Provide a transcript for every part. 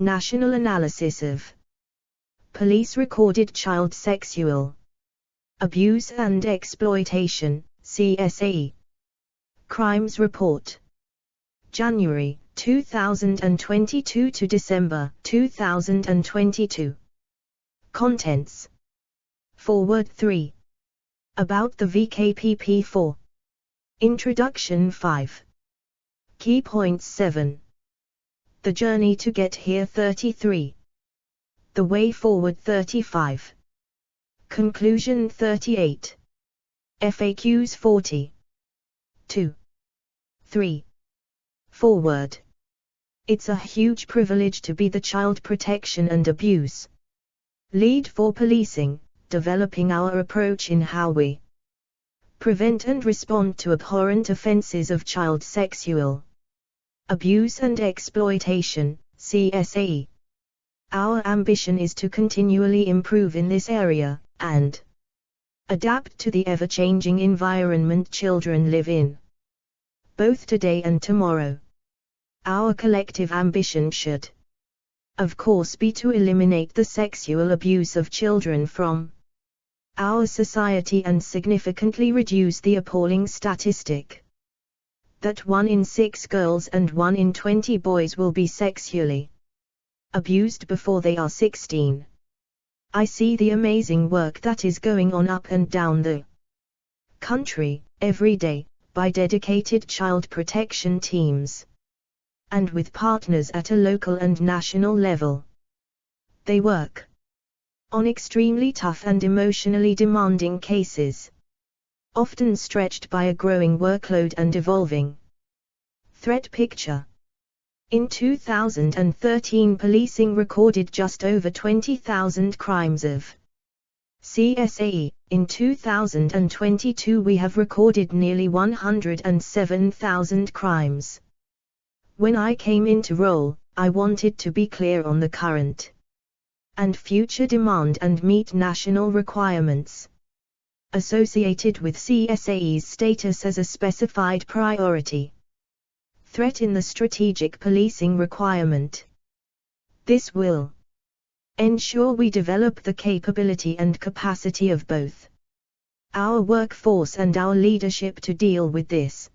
National Analysis of Police Recorded Child Sexual Abuse and Exploitation, CSAE Crimes Report. January 2022 to December 2022. Contents. Forward 3. About the VKPP 4. Introduction 5. Key points 7. The journey to get here 33. The way forward 35. Conclusion 38. FAQs 40. 2. 3. Forward. It's a huge privilege to be the child protection and abuse lead for policing, developing our approach in how we prevent and respond to abhorrent offenses of child sexual abuse and exploitation, CSAE. Our ambition is to continually improve in this area, and adapt to the ever-changing environment children live in, both today and tomorrow. Our collective ambition should, of course, be to eliminate the sexual abuse of children from our society and significantly reduce the appalling statistic that 1 in 6 girls and 1 in 20 boys will be sexually abused before they are 16. I see the amazing work that is going on up and down the country, every day, by dedicated child protection teams, and with partners at a local and national level. They work on extremely tough and emotionally demanding cases, often stretched by a growing workload and evolving threat picture. In 2013, policing recorded just over 20,000 crimes of CSAE. In 2022 we have recorded nearly 107,000 crimes. When I came into role, I wanted to be clear on the current and future demand and meet national requirements associated with CSAE's status as a specified priority threat in the strategic policing requirement. This will ensure we develop the capability and capacity of both our workforce and our leadership to deal with this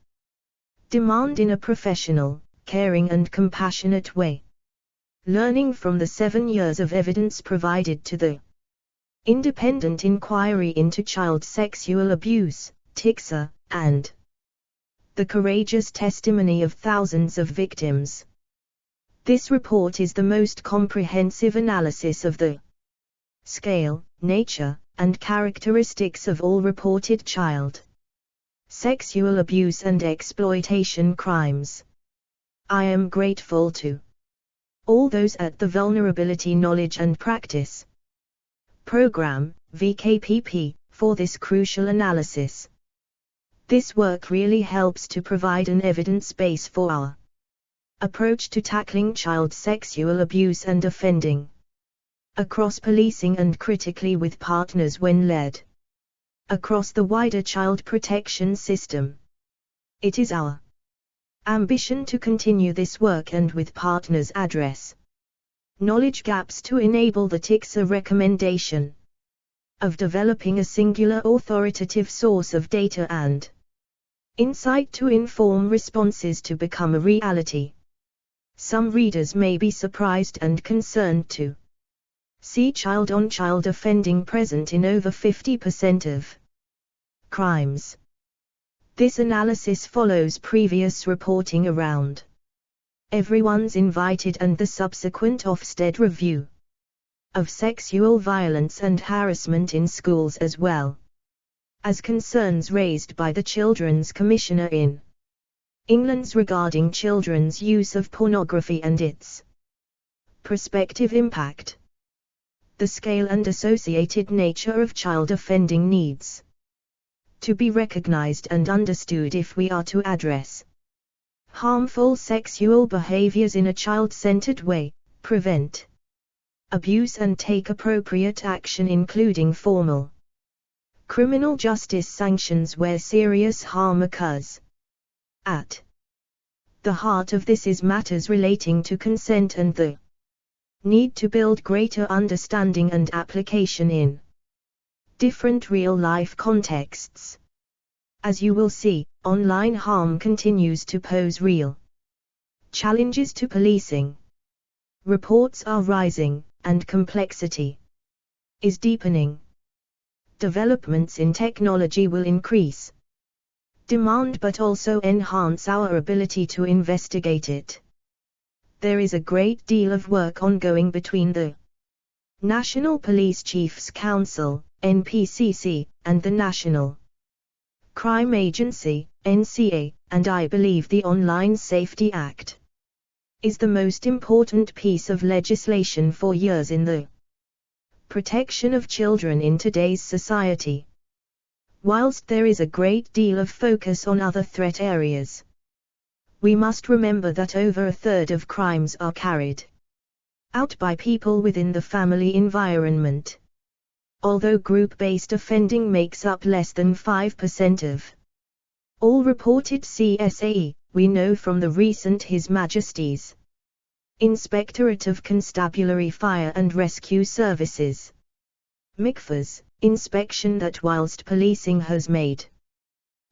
demand in a professional, caring and compassionate way, learning from the 7 years of evidence provided to the Independent Inquiry into Child Sexual Abuse, TICSA, and the courageous testimony of thousands of victims. This report is the most comprehensive analysis of the scale, nature, and characteristics of all reported child sexual abuse and exploitation crimes. I am grateful to all those at the Vulnerability Knowledge and Practice Program, VKPP, for this crucial analysis. This work really helps to provide an evidence base for our approach to tackling child sexual abuse and offending across policing and critically with partners when led across the wider child protection system. It is our ambition to continue this work and with partners address knowledge gaps to enable the TICSA recommendation of developing a singular authoritative source of data and insight to inform responses to become a reality. Some readers may be surprised and concerned to see child-on-child offending present in over 50% of crimes. This analysis follows previous reporting around Everyone's Invited and the subsequent Ofsted review of sexual violence and harassment in schools, as well as concerns raised by the Children's Commissioner in England's regarding children's use of pornography and its prospective impact. The scale and associated nature of child offending needs to be recognized and understood if we are to address harmful sexual behaviors in a child-centered way, prevent abuse and take appropriate action including formal criminal justice sanctions where serious harm occurs. At the heart of this is matters relating to consent and the need to build greater understanding and application in different real-life contexts. As you will see, online harm continues to pose real challenges to policing. Reports are rising, and complexity is deepening. Developments in technology will increase demand but also enhance our ability to investigate it. There is a great deal of work ongoing between the National Police Chiefs Council, NPCC, and the National Crime Agency, NCA, and I believe the Online Safety Act is the most important piece of legislation for years in the protection of children in today's society. Whilst there is a great deal of focus on other threat areas, we must remember that over a third of crimes are carried out by people within the family environment. Although group-based offending makes up less than 5% of all reported CSAE, we know from the recent His Majesty's Inspectorate of Constabulary Fire and Rescue Services (MICFAS) inspection that whilst policing has made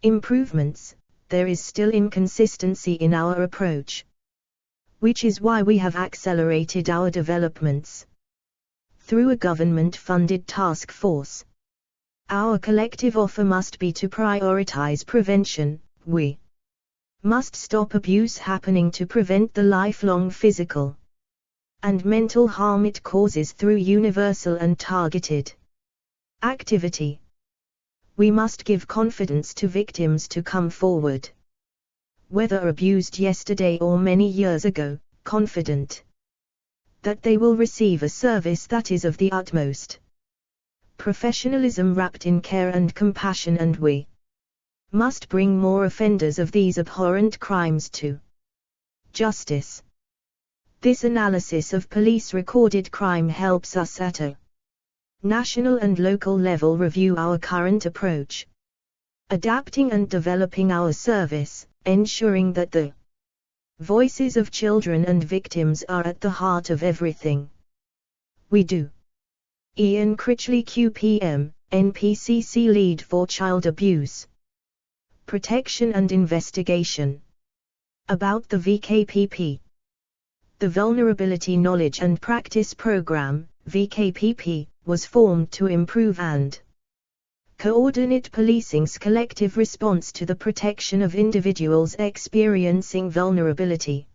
improvements, there is still inconsistency in our approach, which is why we have accelerated our developments through a government-funded task force. Our collective offer must be to prioritize prevention. We must stop abuse happening to prevent the lifelong physical and mental harm it causes through universal and targeted activity. We must give confidence to victims to come forward, whether abused yesterday or many years ago, confident that they will receive a service that is of the utmost professionalism wrapped in care and compassion, and we must bring more offenders of these abhorrent crimes to justice. This analysis of police recorded crime helps us at a national and local level review our current approach, adapting and developing our service, ensuring that the voices of children and victims are at the heart of everything we do. Ian Critchley QPM, NPCC Lead for Child Abuse Protection and Investigation. About the VKPP. The Vulnerability Knowledge and Practice Program, VKPP, was formed to improve and coordinate policing's collective response to the protection of individuals experiencing vulnerability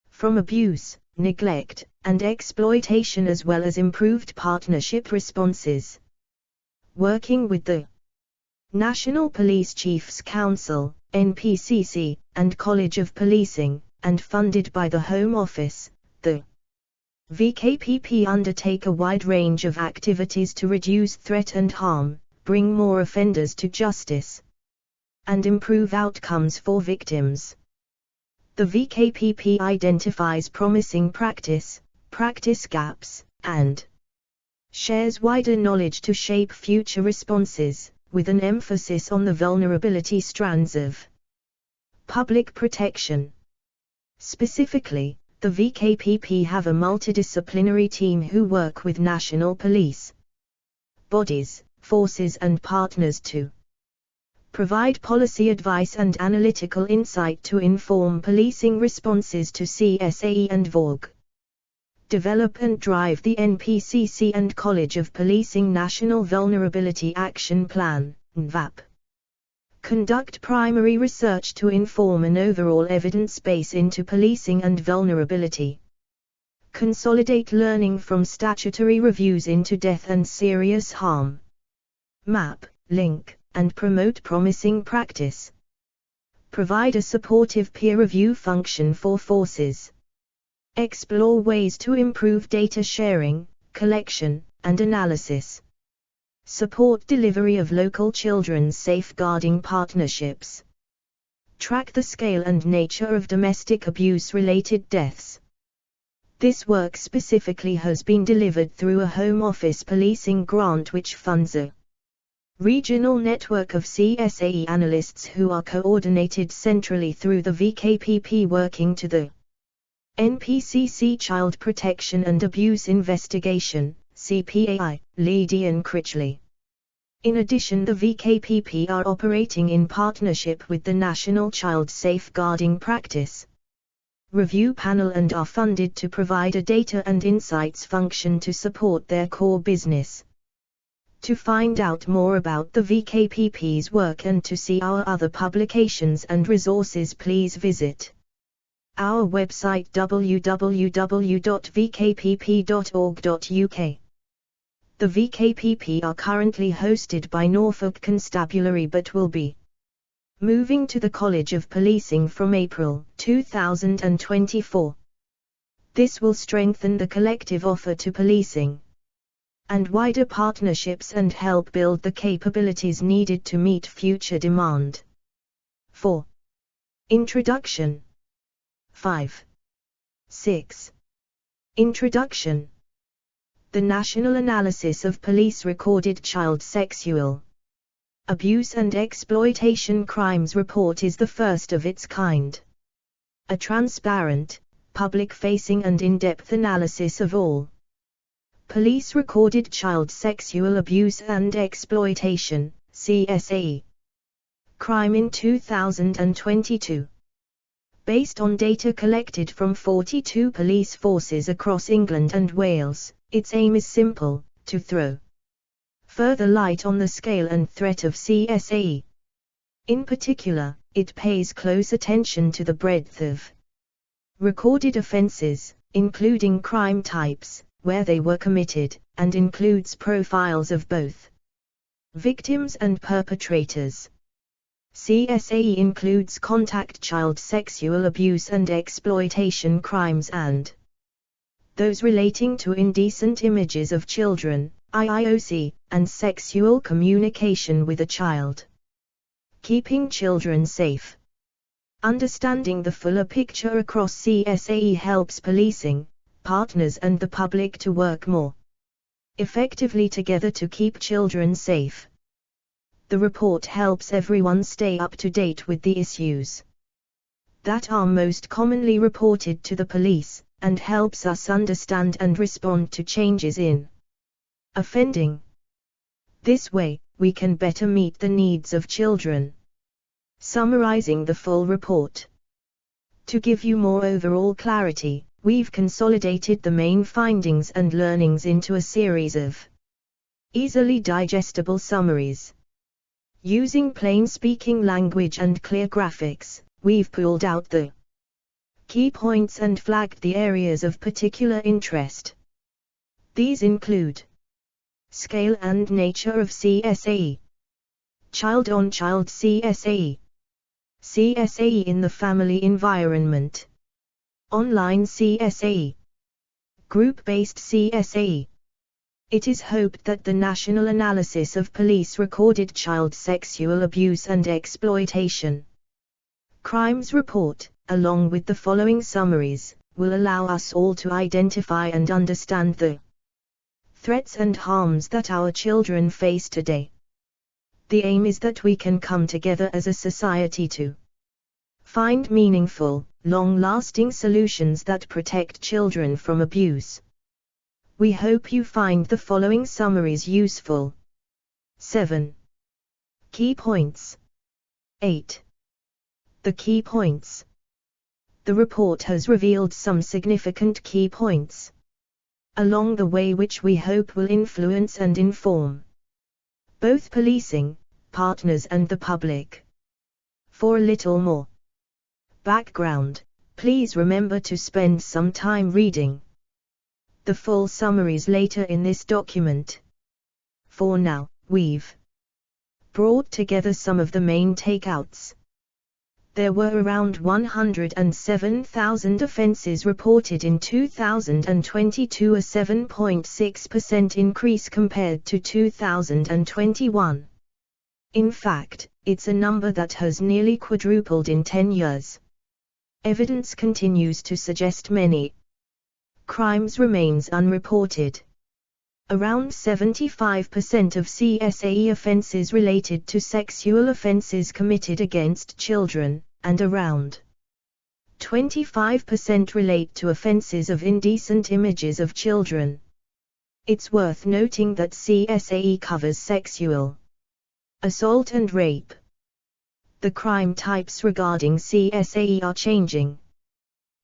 from abuse, neglect, and exploitation, as well as improved partnership responses. Working with the National Police Chiefs Council, NPCC, and College of Policing, and funded by the Home Office, the VKPP undertake a wide range of activities to reduce threat and harm, bring more offenders to justice, and improve outcomes for victims. The VKPP identifies promising practice gaps, and shares wider knowledge to shape future responses, with an emphasis on the vulnerability strands of public protection. Specifically, the VKPP have a multidisciplinary team who work with national police bodies, forces and partners to provide policy advice and analytical insight to inform policing responses to CSAE and VOG. Develop and drive the NPCC and College of Policing National Vulnerability Action Plan, NVAP. Conduct primary research to inform an overall evidence base into policing and vulnerability. Consolidate learning from statutory reviews into death and serious harm. Map, link, and promote promising practice. Provide a supportive peer review function for forces. Explore ways to improve data sharing, collection, and analysis. Support delivery of local children's safeguarding partnerships. Track the scale and nature of domestic abuse-related deaths. This work specifically has been delivered through a Home Office policing grant which funds a regional network of CSAE analysts who are coordinated centrally through the VKPP, working to the NPCC Child Protection and Abuse Investigation, CPAI, Lydian Critchley. In addition, the VKPP are operating in partnership with the National Child Safeguarding Practice Review Panel and are funded to provide a data and insights function to support their core business. To find out more about the VKPP's work and to see our other publications and resources, please visit our website www.vkpp.org.uk. The VKPP are currently hosted by Norfolk Constabulary but will be moving to the College of Policing from April 2024. This will strengthen the collective offer to policing and wider partnerships and help build the capabilities needed to meet future demand. 4. Introduction. 5. 6. Introduction. The National Analysis of Police Recorded Child Sexual Abuse and Exploitation Crimes Report is the first of its kind. A transparent, public-facing and in-depth analysis of all police recorded child sexual abuse and exploitation, CSAE crime in 2022. Based on data collected from 42 police forces across England and Wales, its aim is simple: to throw further light on the scale and threat of CSAE. In particular, it pays close attention to the breadth of recorded offences, including crime types, where they were committed, and includes profiles of both victims and perpetrators. CSAE includes contact child sexual abuse and exploitation crimes and those relating to indecent images of children, IIOC, and sexual communication with a child. Keeping children safe. Understanding the fuller picture across CSAE helps policing partners and the public to work more effectively together to keep children safe. The report helps everyone stay up to date with the issues that are most commonly reported to the police, and helps us understand and respond to changes in offending. This way, we can better meet the needs of children. Summarizing the full report. To give you more overall clarity, we've consolidated the main findings and learnings into a series of easily digestible summaries. Using plain speaking language and clear graphics, we've pulled out the key points and flagged the areas of particular interest. These include scale and nature of CSAE, child-on-child CSAE, CSAE in the family environment, online CSAE, group-based CSAE. It is hoped that the National Analysis of Police Recorded Child Sexual Abuse and Exploitation Crimes Report, along with the following summaries, will allow us all to identify and understand the threats and harms that our children face today. The aim is that we can come together as a society to find meaningful, long-lasting solutions that protect children from abuse. We hope you find the following summaries useful. 7. Key points. 8. The key points. The report has revealed some significant key points along the way which we hope will influence and inform both policing partners and the public. For a little more background, please remember to spend some time reading the full summaries later in this document. For now, we've brought together some of the main takeouts. There were around 107,000 offences reported in 2022, a 7.6% increase compared to 2021. In fact, it's a number that has nearly quadrupled in 10 years. Evidence continues to suggest many crimes remains unreported. Around 75% of CSAE offences related to sexual offences committed against children, and around 25% relate to offenses of indecent images of children. It's worth noting that CSAE covers sexual assault and rape. The crime types regarding CSAE are changing.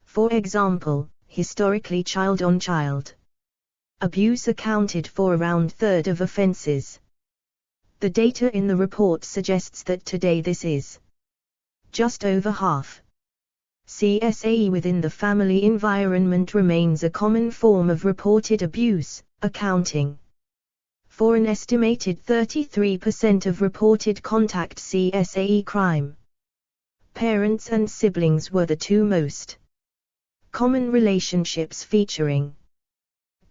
For example, historically child-on-child abuse accounted for around a third of offenses. The data in the report suggests that today this is just over half. CSAE within the family environment remains a common form of reported abuse, accounting for an estimated 33% of reported contact CSAE crime. Parents and siblings were the two most common relationships featuring.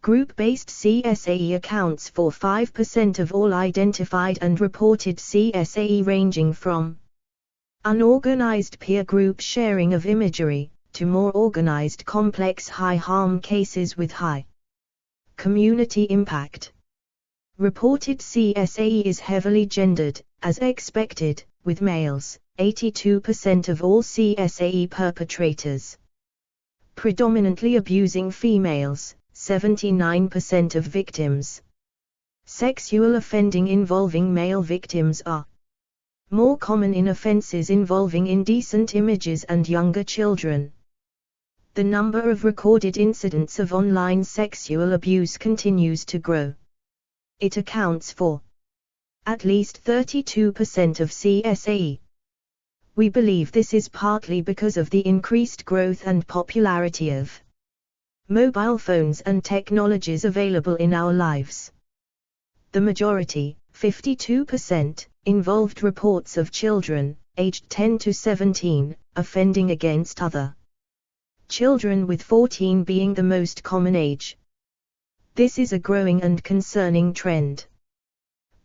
Group-based CSAE accounts for 5% of all identified and reported CSAE, ranging from unorganized peer group sharing of imagery, to more organized complex high-harm cases with high community impact. Reported CSAE is heavily gendered, as expected, with males, 82% of all CSAE perpetrators, predominantly abusing females, 79% of victims. Sexual offending involving male victims are more common in offenses involving indecent images and younger children. The number of recorded incidents of online sexual abuse continues to grow. It accounts for at least 32% of CSAE. We believe this is partly because of the increased growth and popularity of mobile phones and technologies available in our lives. The majority, 52%, involved reports of children, aged 10 to 17, offending against other children, with 14 being the most common age. This is a growing and concerning trend.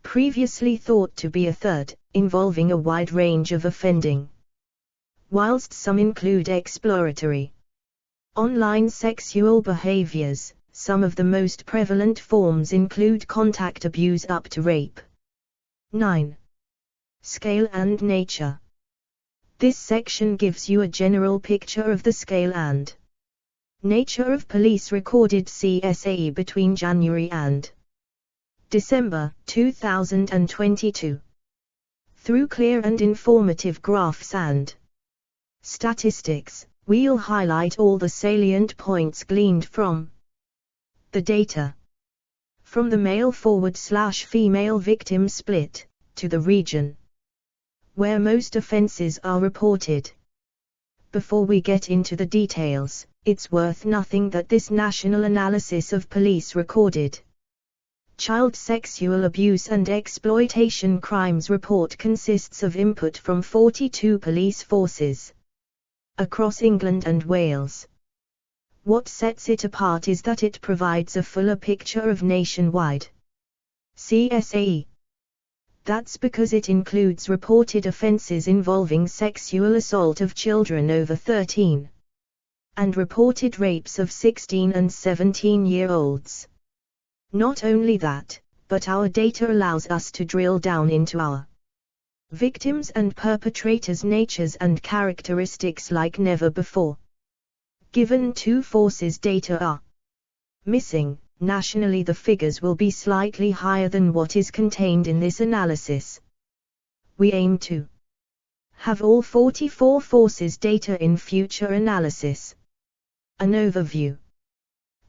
Previously thought to be a third, involving a wide range of offending. Whilst some include exploratory online sexual behaviors, some of the most prevalent forms include contact abuse up to rape. 9. Scale and nature. This section gives you a general picture of the scale and nature of police recorded CSAE between January and December 2022. Through clear and informative graphs and statistics, we'll highlight all the salient points gleaned from the data. From the male/female victim split, to the region where most offenses are reported. Before we get into the details, it's worth noting that this national analysis of police recorded child sexual abuse and exploitation crimes report consists of input from 42 police forces across England and Wales. What sets it apart is that it provides a fuller picture of nationwide CSAE. That's because it includes reported offences involving sexual assault of children over 13 and reported rapes of 16 and 17-year-olds. Not only that, but our data allows us to drill down into our victims' and perpetrators' natures and characteristics like never before. Given two forces' data are missing, nationally the figures will be slightly higher than what is contained in this analysis. We aim to have all 44 forces' data in future analysis. An overview.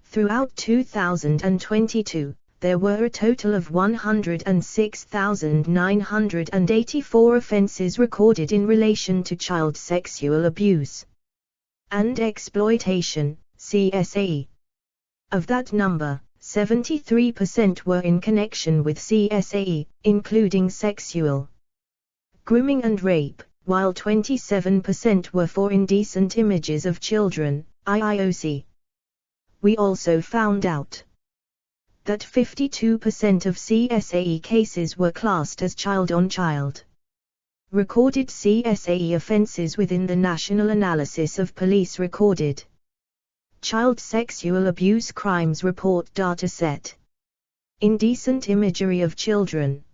Throughout 2022, there were a total of 106,984 offences recorded in relation to child sexual abuse and exploitation, CSAE. Of that number, 73% were in connection with CSAE, including sexual grooming and rape, while 27% were for indecent images of children, IIOC. We also found out that 52% of CSAE cases were classed as child-on-child. Recorded CSAE offences within the National Analysis of Police recorded Child Sexual Abuse Crimes Report dataset. Indecent imagery of children.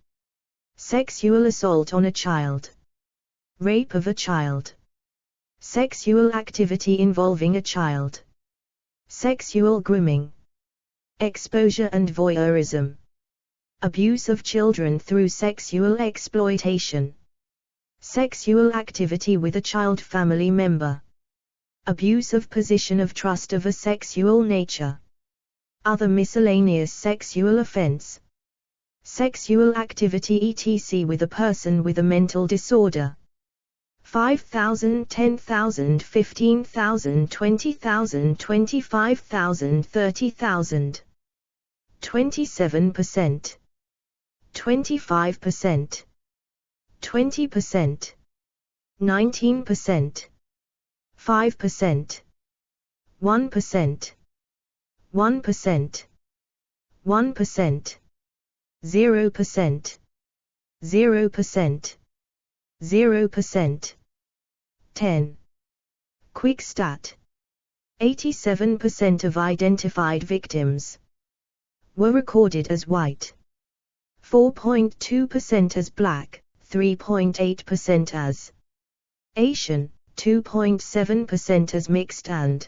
Sexual assault on a child. Rape of a child. Sexual activity involving a child. Sexual grooming. Exposure and voyeurism. Abuse of children through sexual exploitation. Sexual activity with a child family member. Abuse of position of trust of a sexual nature. Other miscellaneous sexual offense. Sexual activity etc. with a person with a mental disorder. 5,000, 10,000, 15,000, 20,000, 25,000, 30,000. 27%. 25%. 20%. 19%. 5%. 1%. 1%. 1%. 0%. 0%. 0%. 10. Quick stat. 87% of identified victims were recorded as white. 4.2% as black, 3.8% as Asian, 2.7% as mixed and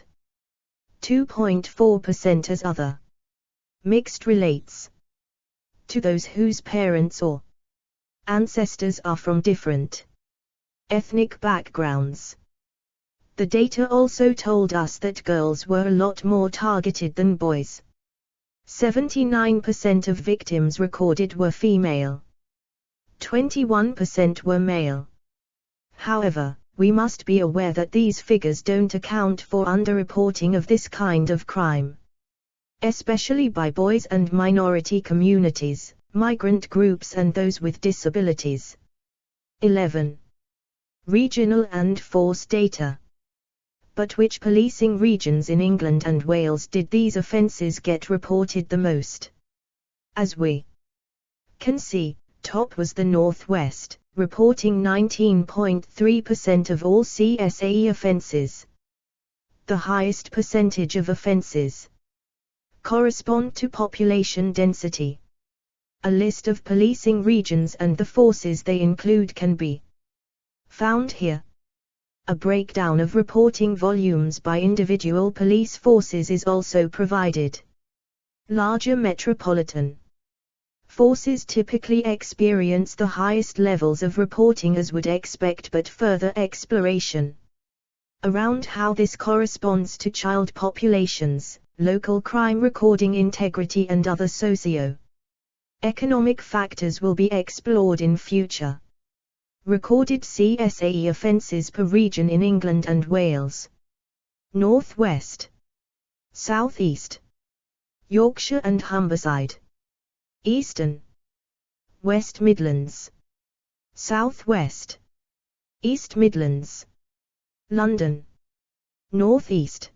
2.4% as other. Mixed relates to those whose parents or ancestors are from different ethnic backgrounds. The data also told us that girls were a lot more targeted than boys. 79% of victims recorded were female. 21% were male. However, we must be aware that these figures don't account for underreporting of this kind of crime, especially by boys and minority communities, migrant groups and those with disabilities. 11. Regional and force data. But which policing regions in England and Wales did these offences get reported the most? As we can see, top was the North West, reporting 19.3% of all CSAE offences. The highest percentage of offences correspond to population density. A list of policing regions and the forces they include can be found here. A breakdown of reporting volumes by individual police forces is also provided. Larger metropolitan forces typically experience the highest levels of reporting as would expect, but further exploration around how this corresponds to child populations, local crime recording integrity and other socio-economic factors will be explored in future. Recorded CSAE offences per region in England and Wales. North West, South East, Yorkshire and Humberside. Eastern, West Midlands, South West, East Midlands. London, North East.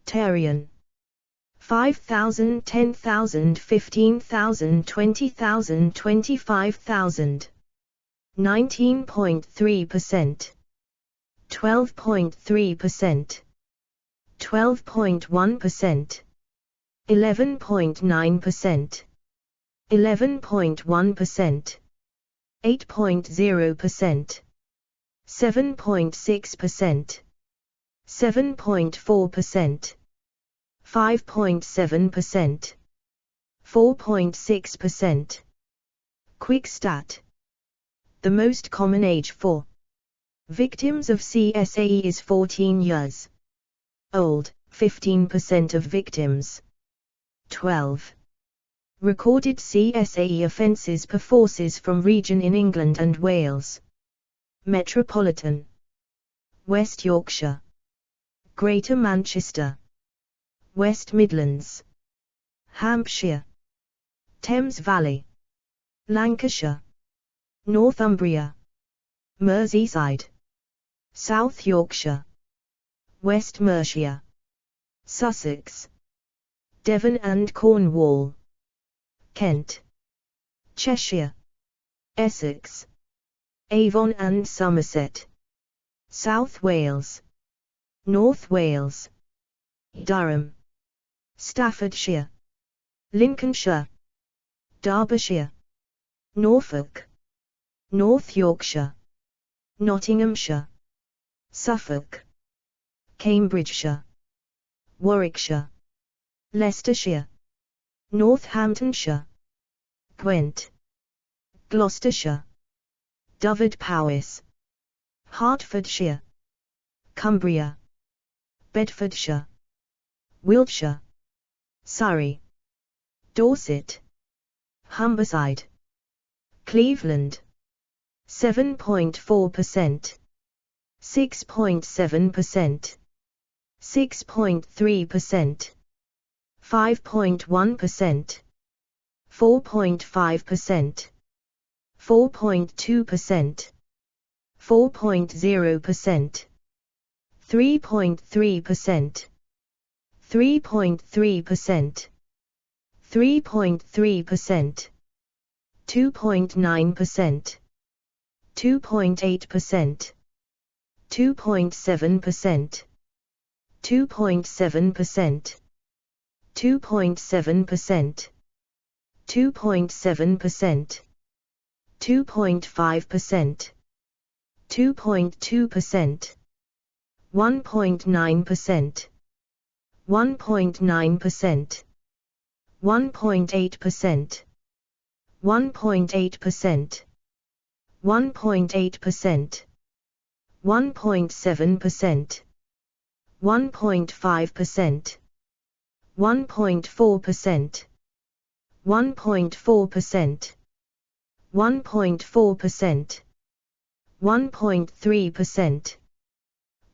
Tarion. 5,000, 10,000, 15,000, 20,000, 25,000. 19.3%, 12.3%, 12.1%, 11.9%, 11.1%, 8.0%, 7.6%, 7.4%, 5.7%, 4.6%. Quick stat. The most common age for victims of CSAE is 14 years old, 15% of victims. 12. Recorded CSAE offences per forces from region in England and Wales. Metropolitan, West Yorkshire, Greater Manchester, West Midlands, Hampshire, Thames Valley, Lancashire, Northumbria, Merseyside, South Yorkshire, West Mercia, Sussex, Devon and Cornwall, Kent, Cheshire, Essex, Avon and Somerset, South Wales, North Wales, Durham, Staffordshire, Lincolnshire, Derbyshire, Norfolk, North Yorkshire, Nottinghamshire, Suffolk, Cambridgeshire, Warwickshire, Leicestershire, Northamptonshire, Gwent, Gloucestershire, Dyfed-Powys, Hertfordshire, Cumbria, Bedfordshire, Wiltshire, Surrey, Dorset, Humberside, Cleveland, 7.4%, 6.7%, 6.3%, 5.1%, 4.5%, 4.2%, 4.0%, 3.3%, 3.3%, 3.3%, 2.9%, 2.8%, 2.7%, 2.7%, 2.7%, 2.7%, 2.5%, 2.2%, 1.9%, 1.9%, 1.8%, 1.8%, 1.8%, 1.7%, 1.5%, 1.4%, 1.4%, 1.4%, 1.3%,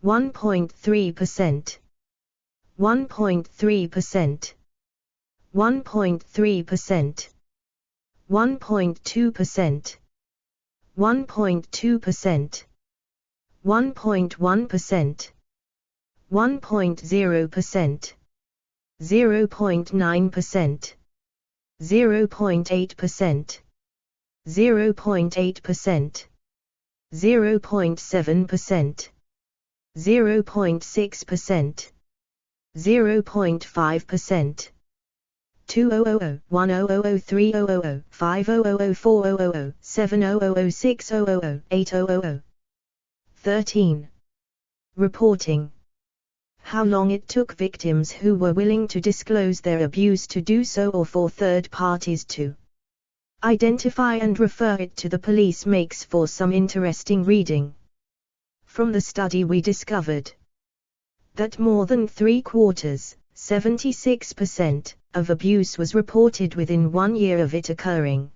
1.3%, 1.3%, 1.3%, 1.2%, 1.2%, 1.1%, 1.0%, 0.9%, 0.8%, 0.8%, 0.7%, 0.6%, 0.5%, 200, 1000, 3000, 5000, 4000, 700, 600, 800. 13. Reporting. How long it took victims who were willing to disclose their abuse to do so, or for third parties to identify and refer it to the police, makes for some interesting reading. From the study we discovered that more than 3/4, 76%, of abuse was reported within 1 year of it occurring,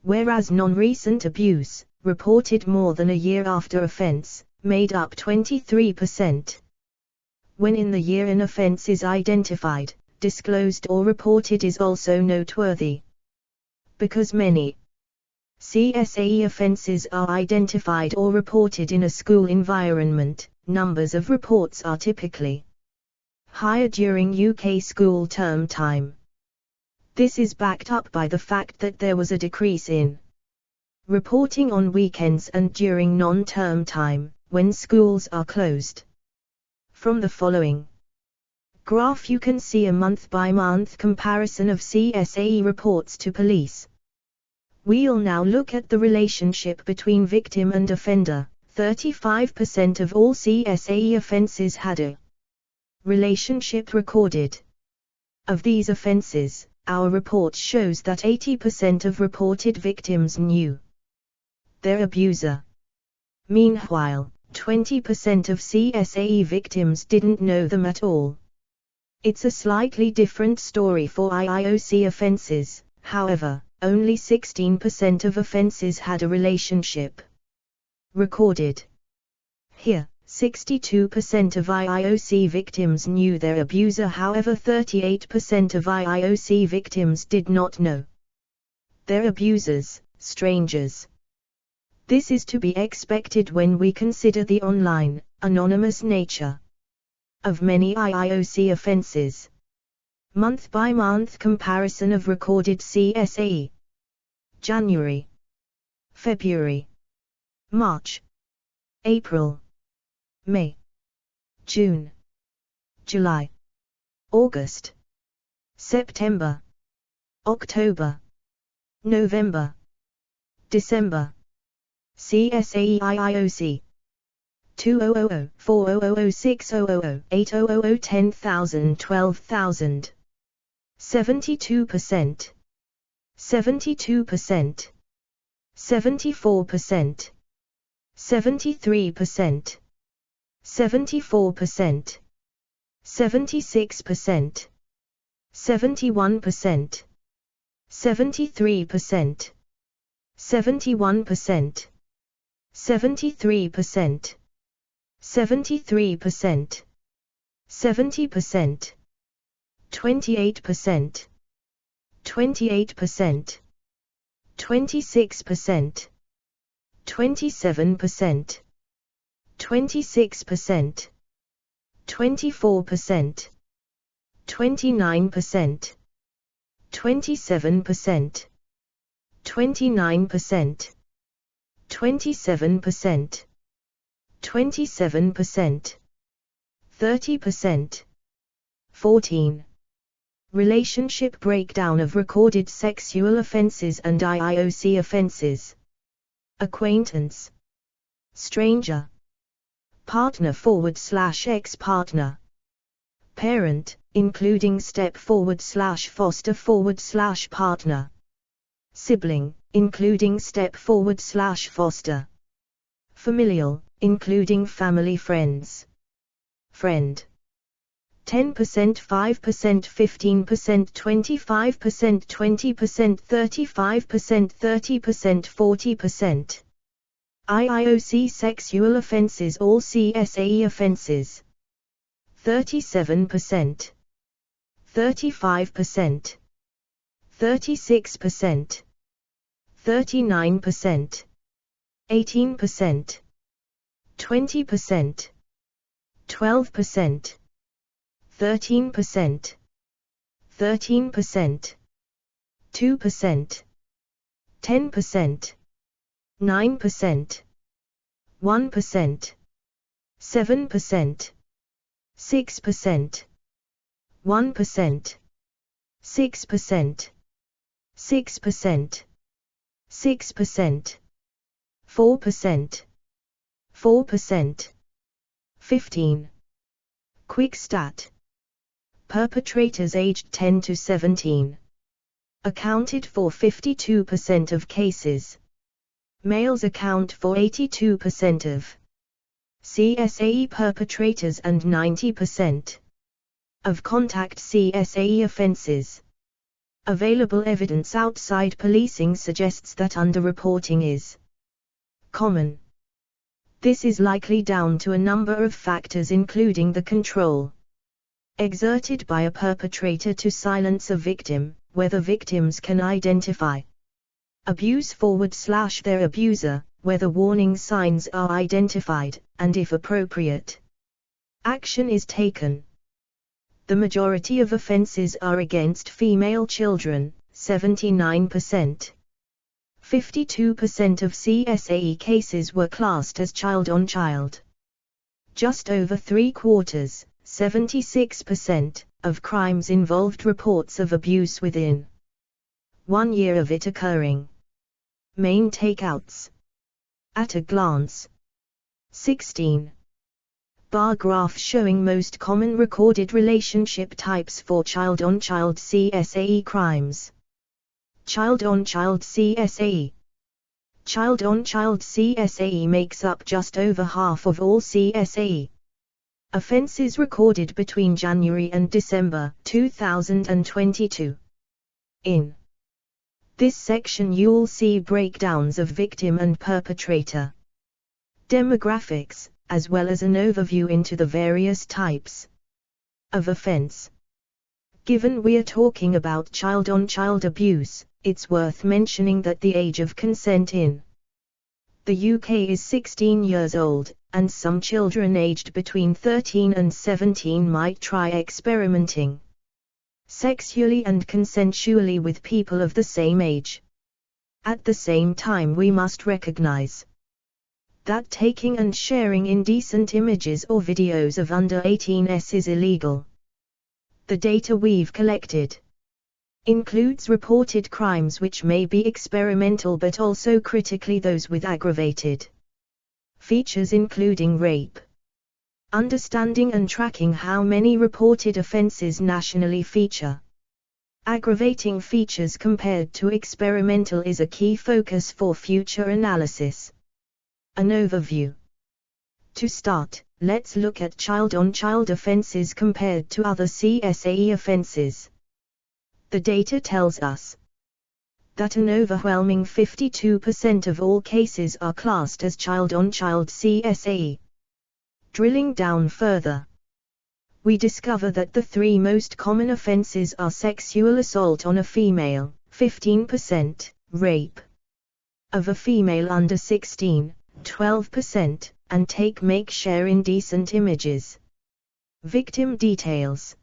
whereas non-recent abuse, reported more than a year after offense, made up 23%. When in the year an offense is identified, disclosed or reported is also noteworthy. Because many CSAE offenses are identified or reported in a school environment, numbers of reports are typically higher during UK school term time. This is backed up by the fact that there was a decrease in reporting on weekends and during non-term time, when schools are closed. From the following graph you can see a month-by-month comparison of CSAE reports to police. We'll now look at the relationship between victim and offender. 35% of all CSAE offences had a relationship recorded. Of these offences, our report shows that 80% of reported victims knew their abuser. Meanwhile, 20% of CSAE victims didn't know them at all. It's a slightly different story for IIOC offences, however, only 16% of offences had a relationship recorded. Here, 62% of IIOC victims knew their abuser, however 38% of IIOC victims did not know their abusers, strangers. This is to be expected when we consider the online, anonymous nature of many IIOC offences. Month-by-month comparison of recorded CSAE. January, February, March, April, May, June, July, August, September, October, November, December. CSAE IIOC 2000, 4000, 6000, 8000, 10,000, 12,000. 72%. 72%. 74%. 73%. 74%. 76%. 71%. 73%. 71%. 73%. 73%. 70%. 28%. 28%. 26%. 27%. 26%. 24%. 29%. 27%. 29%. 27%. 27%. 30%. 14. Relationship breakdown of recorded sexual offenses and IIOC offenses. Acquaintance, stranger, partner / ex-partner, parent, including step / foster / partner, sibling, including step / foster, familial, including family friends, friend. 10%, 5%, 15%, 25%, 20%, 35%, 30%, 40%. IIOC sexual offenses, all CSAE offenses. 37%. 35%. 36%. 39%. 18%. 20%. 12%. 13%. 13%. 2%. 10%. 9%. 1%. 7%. 6%. 1%. 6%. 6%. 6%. 4%. 4%. 15. Quick stat. Perpetrators aged 10 to 17 accounted for 52% of cases. Males account for 82% of CSAE perpetrators and 90% of contact CSAE offenses. Available evidence outside policing suggests that underreporting is common. This is likely down to a number of factors, including the control exerted by a perpetrator to silence a victim, whether victims can identify abuse / their abuser, whether warning signs are identified, and if appropriate, action is taken. The majority of offenses are against female children, 79%. 52% of CSAE cases were classed as child-on-child. Just over 3/4, 76%, of crimes involved reports of abuse within 1 year of it occurring. Main takeouts. At a glance. 16. Bar graph showing most common recorded relationship types for child-on-child CSAE crimes. Child-on-child CSAE. Child-on-child CSAE makes up just over half of all CSAE offenses recorded between January and December 2022. In this section you'll see breakdowns of victim and perpetrator demographics, as well as an overview into the various types of offense. Given we're talking about child-on-child abuse, it's worth mentioning that the age of consent in the UK is 16 years old, and some children aged between 13 and 17 might try experimenting sexually and consensually with people of the same age. At the same time, we must recognize that taking and sharing indecent images or videos of under 18s is illegal. The data we've collected includes reported crimes which may be experimental but also critically those with aggravated Features including rape. Understanding and tracking how many reported offenses nationally feature. Aggravating features compared to experimental is a key focus for future analysis. An overview. To start, let's look at child-on-child offenses compared to other CSAE offenses. The data tells us that an overwhelming 52% of all cases are classed as child-on-child CSAE. Drilling down further, we discover that the three most common offenses are sexual assault on a female, 15%, rape of a female under 16, 12%, and take, make, share indecent images. Victim details.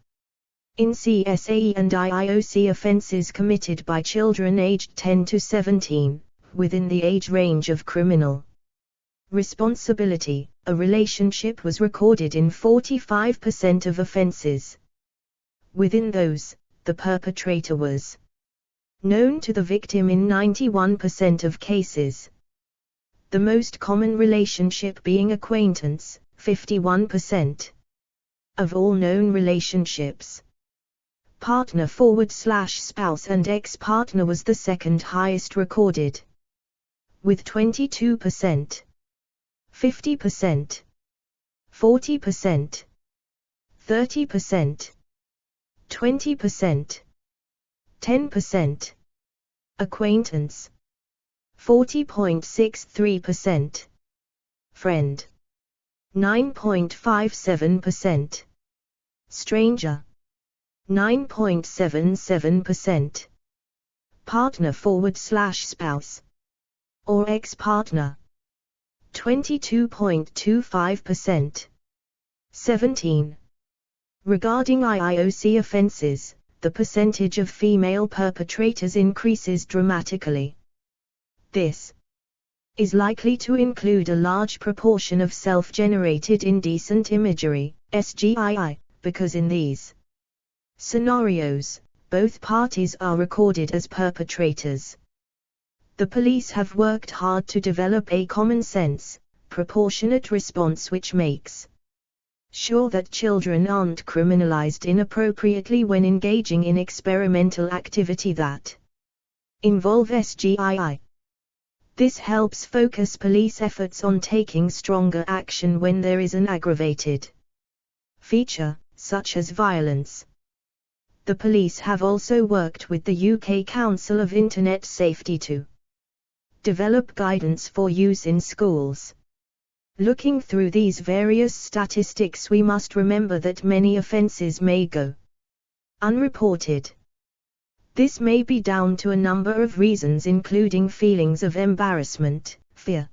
In CSAE and IIOC, offenses committed by children aged 10 to 17, within the age range of criminal responsibility, a relationship was recorded in 45% of offenses. Within those, the perpetrator was known to the victim in 91% of cases. The most common relationship being acquaintance, 51%. Of all known relationships, partner/spouse and ex-partner was the second highest recorded, with 22%. 50%, 40%, 30%, 20%, 10%. Acquaintance, 40.63%. Friend, 9.57%. Stranger, 9.77%. Partner/spouse, or ex-partner, 22.25%. 17. Regarding IIOC offenses, the percentage of female perpetrators increases dramatically. This is likely to include a large proportion of self-generated indecent imagery, SGII, because in these scenarios, both parties are recorded as perpetrators. The police have worked hard to develop a common-sense, proportionate response which makes sure that children aren't criminalized inappropriately when engaging in experimental activity that involve SGII. This helps focus police efforts on taking stronger action when there is an aggravated feature, such as violence. The police have also worked with the UK Council of Internet Safety to develop guidance for use in schools. Looking through these various statistics, we must remember that many offences may go unreported. This may be down to a number of reasons, including feelings of embarrassment, fear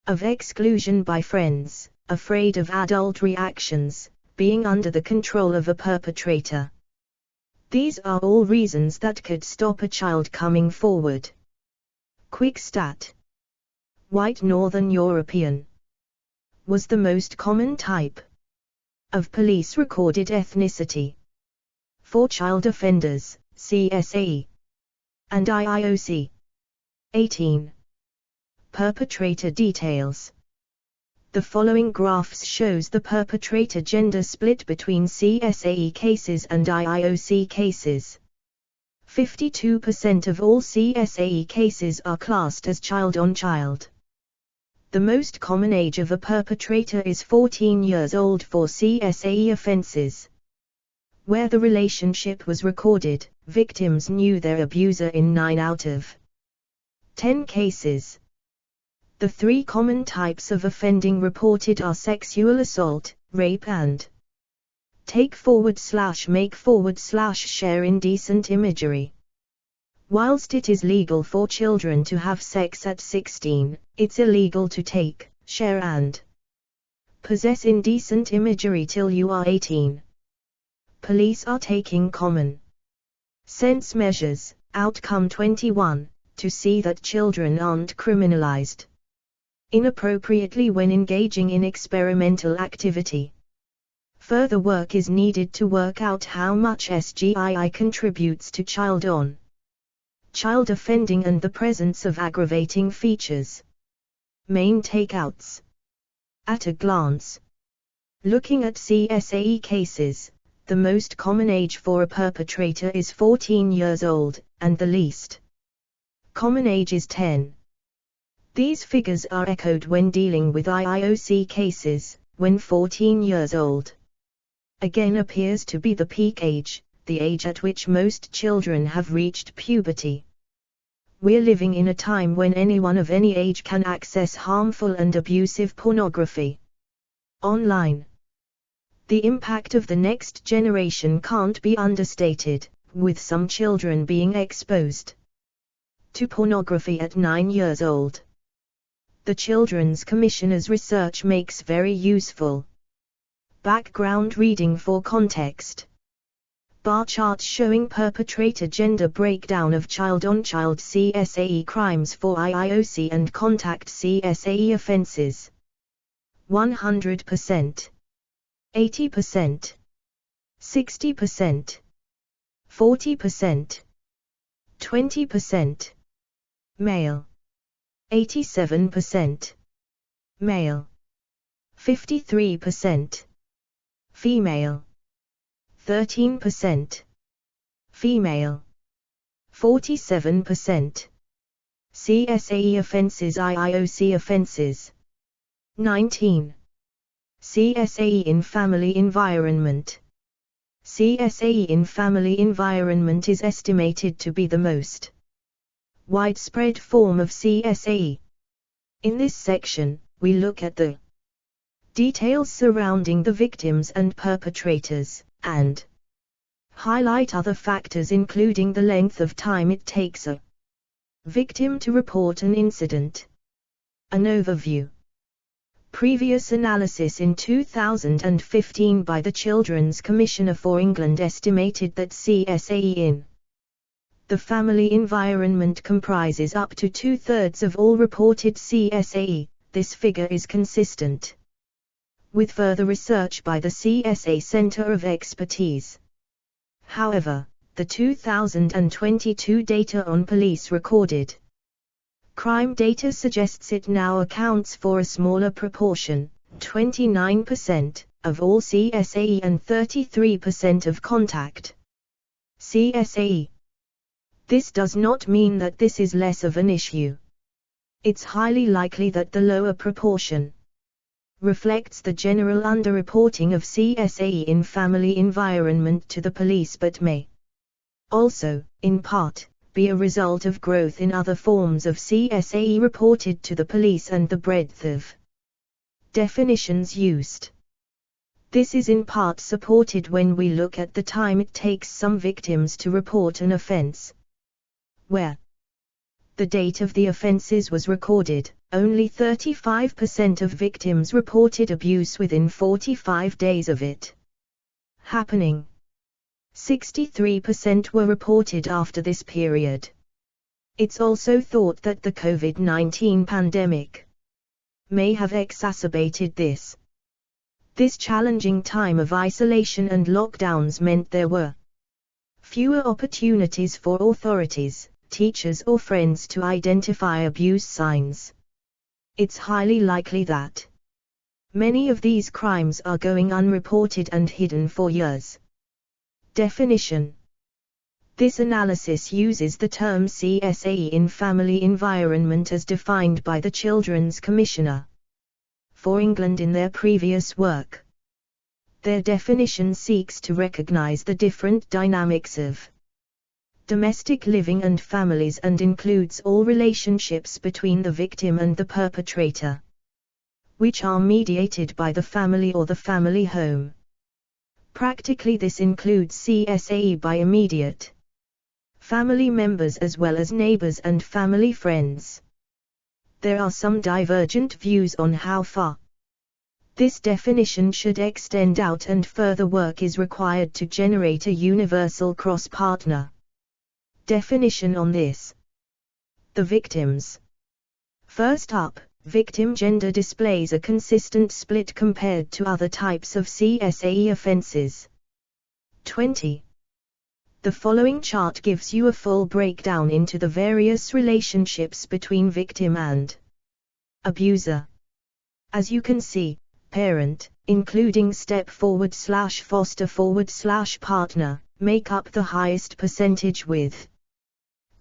of exclusion by friends, afraid of adult reactions, being under the control of a perpetrator. These are all reasons that could stop a child coming forward. Quick stat. White Northern European was the most common type of police recorded ethnicity for child offenders, CSAE and IIOC. 18. Perpetrator details. The following graphs shows the perpetrator gender split between CSAE cases and IIOC cases. 52% of all CSAE cases are classed as child-on-child. The most common age of a perpetrator is 14 years old for CSAE offenses. Where the relationship was recorded, victims knew their abuser in 9 out of 10 cases. The three common types of offending reported are sexual assault, rape and take/make/share indecent imagery. Whilst it is legal for children to have sex at 16, it's illegal to take, share and possess indecent imagery till you are 18. Police are taking common sense measures, outcome 21, to see that children aren't criminalized inappropriately when engaging in experimental activity. Further work is needed to work out how much SGII contributes to child child offending and the presence of aggravating features. Main takeouts. At a glance, looking at CSAE cases, the most common age for a perpetrator is 14 years old, and the least common age is 10. These figures are echoed when dealing with IIOC cases, when 14 years old again appears to be the peak age, the age at which most children have reached puberty. We're living in a time when anyone of any age can access harmful and abusive pornography online. The impact of the next generation can't be understated, with some children being exposed to pornography at 9 years old. The Children's Commissioner's research makes very useful background reading for context. Bar charts showing perpetrator gender breakdown of child-on-child CSAE crimes for IIOC and contact CSAE offenses. 100%, 80%, 60%, 40%, 20%, male, 87%, male, 53%, female, 13%, female, 47%. CSAE offenses IIOC offenses. 19. CSAE in family environment. CSAE in family environment is estimated to be the most widespread form of CSAE. In this section, we look at the details surrounding the victims and perpetrators, and highlight other factors including the length of time it takes a victim to report an incident. An overview. Previous analysis in 2015 by the Children's Commissioner for England estimated that CSAE in the family environment comprises up to 2/3 of all reported CSAE. This figure is consistent with further research by the CSA Centre of Expertise. However, the 2022 data on police recorded crime data suggests it now accounts for a smaller proportion, 29%, of all CSAE and 33% of contact CSAE. This does not mean that this is less of an issue. It's highly likely that the lower proportion reflects the general underreporting of CSAE in family environment to the police but may also, in part, be a result of growth in other forms of CSAE reported to the police and the breadth of definitions used. This is in part supported when we look at the time it takes some victims to report an offense. Where the date of the offenses was recorded, only 35% of victims reported abuse within 45 days of it happening. 63% were reported after this period. It's also thought that the COVID-19 pandemic may have exacerbated this. This challenging time of isolation and lockdowns meant there were fewer opportunities for authorities, teachers or friends to identify abuse signs. It's highly likely that many of these crimes are going unreported and hidden for years. Definition. This analysis uses the term CSAE in family environment as defined by the Children's Commissioner for England in their previous work. Their definition seeks to recognize the different dynamics of domestic living and families and includes all relationships between the victim and the perpetrator, which are mediated by the family or the family home. Practically this includes CSAE by immediate family members as well as neighbors and family friends. There are some divergent views on how far this definition should extend out, and further work is required to generate a universal cross-partner definition on this. The victims. First up, victim gender displays a consistent split compared to other types of CSAE offenses. 20. The following chart gives you a full breakdown into the various relationships between victim and abuser. As you can see, parent, including step/foster/partner, make up the highest percentage with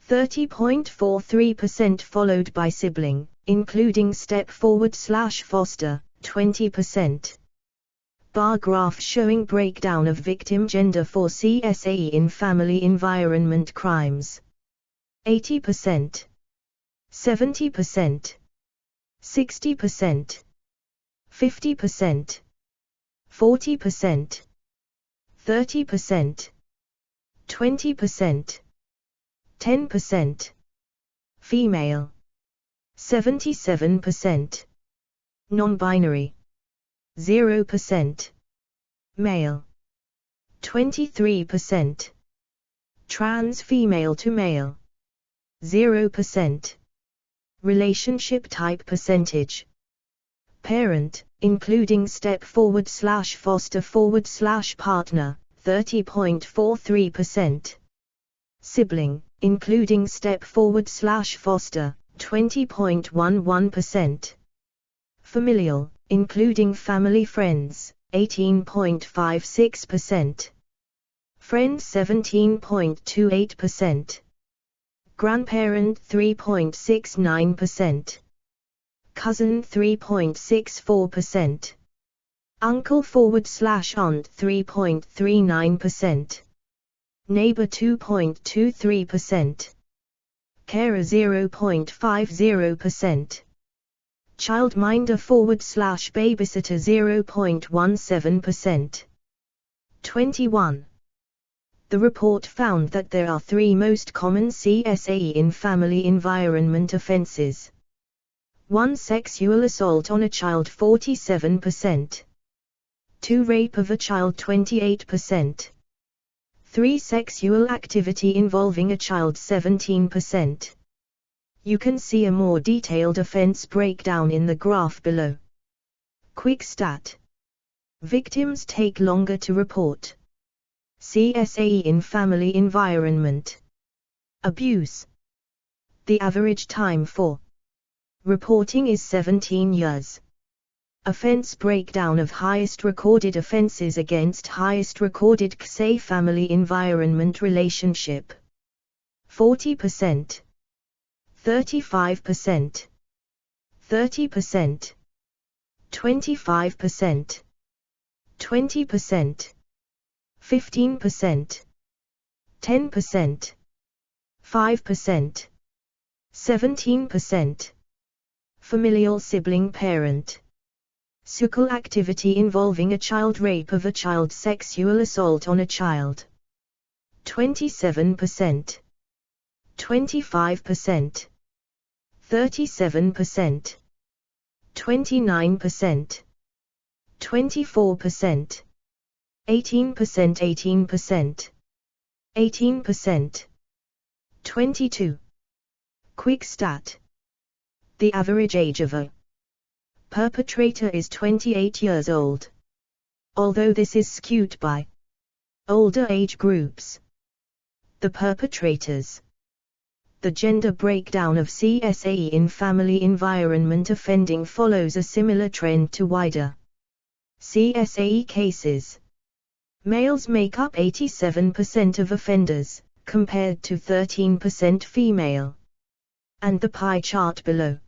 30.43%, followed by sibling, including step/foster, 20%. Bar graph showing breakdown of victim gender for CSAE in family environment crimes. 80%, 70%, 60%, 50%, 40%, 30%, 20%, 10%. Female. 77%. Non-binary. 0%. Male. 23%. Trans female to male. 0%. Relationship type percentage. Parent, including step/foster/partner, 30.43%. Sibling, including step/foster, 20.11%. Familial, including family friends, 18.56%. Friends, 17.28%. Grandparent, 3.69%. Cousin, 3.64%. Uncle/aunt, 3.39%. Neighbor, 2.23%. Carer, 0.50%. Childminder/babysitter, 0.17%. 21. The report found that there are three most common CSAE in family environment offenses. 1. Sexual assault on a child, 47%. 2. Rape of a child, 28%. 3. Sexual activity involving a child, 17%. You can see a more detailed offense breakdown in the graph below. Quick stat. Victims take longer to report. CSAE in family environment. Abuse. The average time for reporting is 17 years. Offense breakdown of highest recorded offenses against highest recorded CSAE family environment relationship. 40%. 35%. 30%. 25%. 20%. 15%. 10%. 5%. 17%. Familial sibling parent. Sexual activity involving a child, rape of a child, sexual assault on a child. 27%. 25%. 37%. 29%. 24%. 18%. 18%. 22. Quick stat. The average age of a perpetrator is 28 years old. Although this is skewed by older age groups. The perpetrators. The gender breakdown of CSAE in family environment offending follows a similar trend to wider CSAE cases. Males make up 87% of offenders, compared to 13% female. And the pie chart below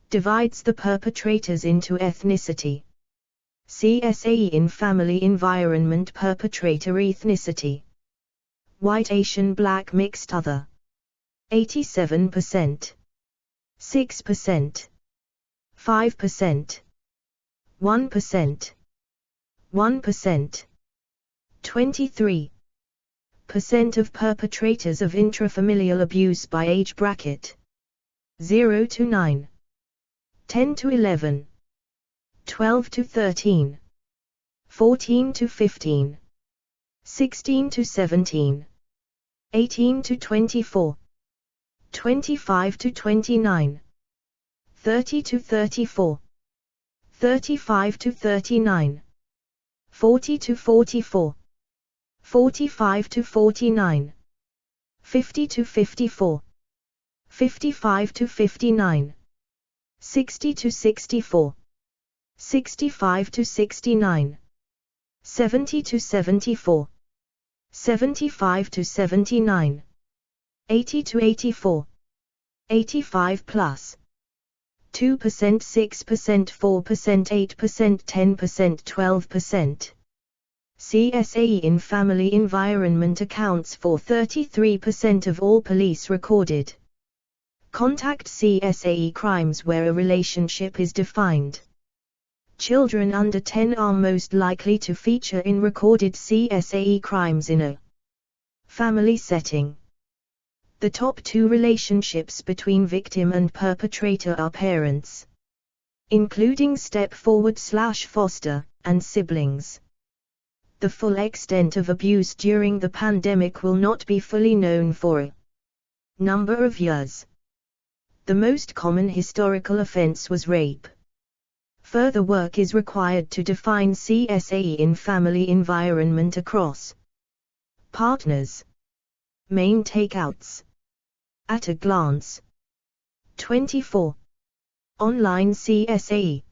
divides the perpetrators into ethnicity. CSAE in family environment perpetrator ethnicity. White, Asian, Black, mixed, other. 87%. 6%. 5%. 1%. 1%. 23% of perpetrators of intrafamilial abuse by age bracket. 0 to 9. 10 to 11, 12 to 13, 14 to 15, 16 to 17, 18 to 24, 25 to 29, 30 to 34, 35 to 39, 40 to 44, 45 to 49, 50 to 54, 55 to 59, 60 to 64, 65 to 69, 70 to 74, 75 to 79, 80 to 84, 85 plus, 2%, 6%, 4%, 8%, 10%, 12%. CSAE in family environment accounts for 33% of all police recorded. Contact CSAE crimes where a relationship is defined. Children under 10 are most likely to feature in recorded CSAE crimes in a family setting. The top two relationships between victim and perpetrator are parents, including step-forward/foster, and siblings. The full extent of abuse during the pandemic will not be fully known for a number of years. The most common historical offense was rape. Further work is required to define CSAE in family environment across partners. Main takeouts. At a glance. 24. Online CSAE.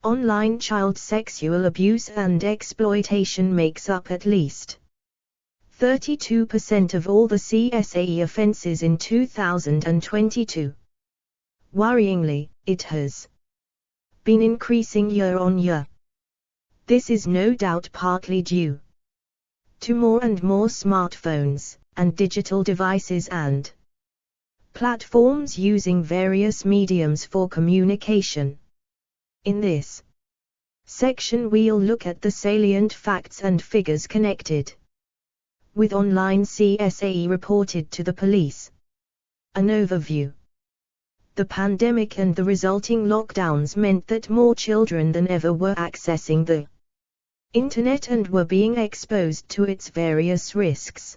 Online child sexual abuse and exploitation makes up at least 32% of all the CSAE offenses in 2022. Worryingly, it has been increasing year on year. This is no doubt partly due to more and more smartphones and digital devices and platforms using various mediums for communication. In this section we'll look at the salient facts and figures connected with online CSAE reported to the police. An overview. The pandemic and the resulting lockdowns meant that more children than ever were accessing the internet and were being exposed to its various risks.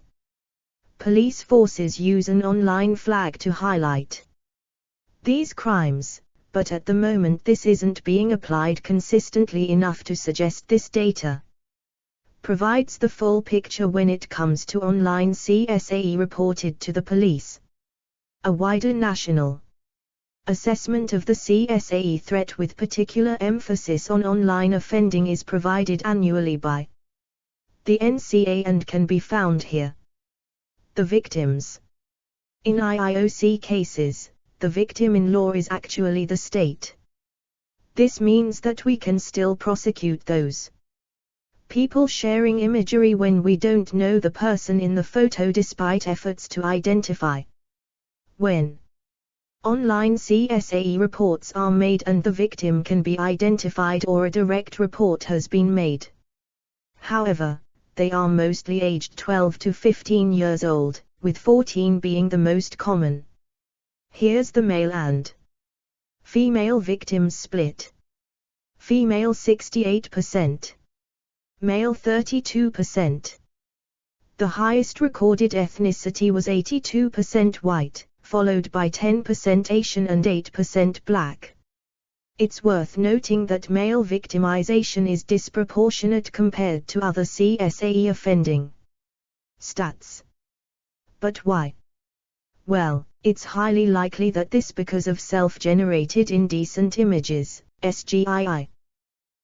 Police forces use an online flag to highlight these crimes, but at the moment this isn't being applied consistently enough to suggest this data provides the full picture when it comes to online CSAE reported to the police. A wider national assessment of the CSAE threat with particular emphasis on online offending is provided annually by the NCA and can be found here. The victims. In IIOC cases, the victim-in-law is actually the state. This means that we can still prosecute those people sharing imagery when we don't know the person in the photo despite efforts to identify. When online CSAE reports are made and the victim can be identified or a direct report has been made. However, they are mostly aged 12 to 15 years old, with 14 being the most common. Here's the male and female victims split. Female 68%. Male 32%. The highest recorded ethnicity was 82% white, followed by 10% Asian and 8% black. It's worth noting that male victimization is disproportionate compared to other CSAE offending stats. But why? Well, it's highly likely that this because of self-generated indecent images, SGII,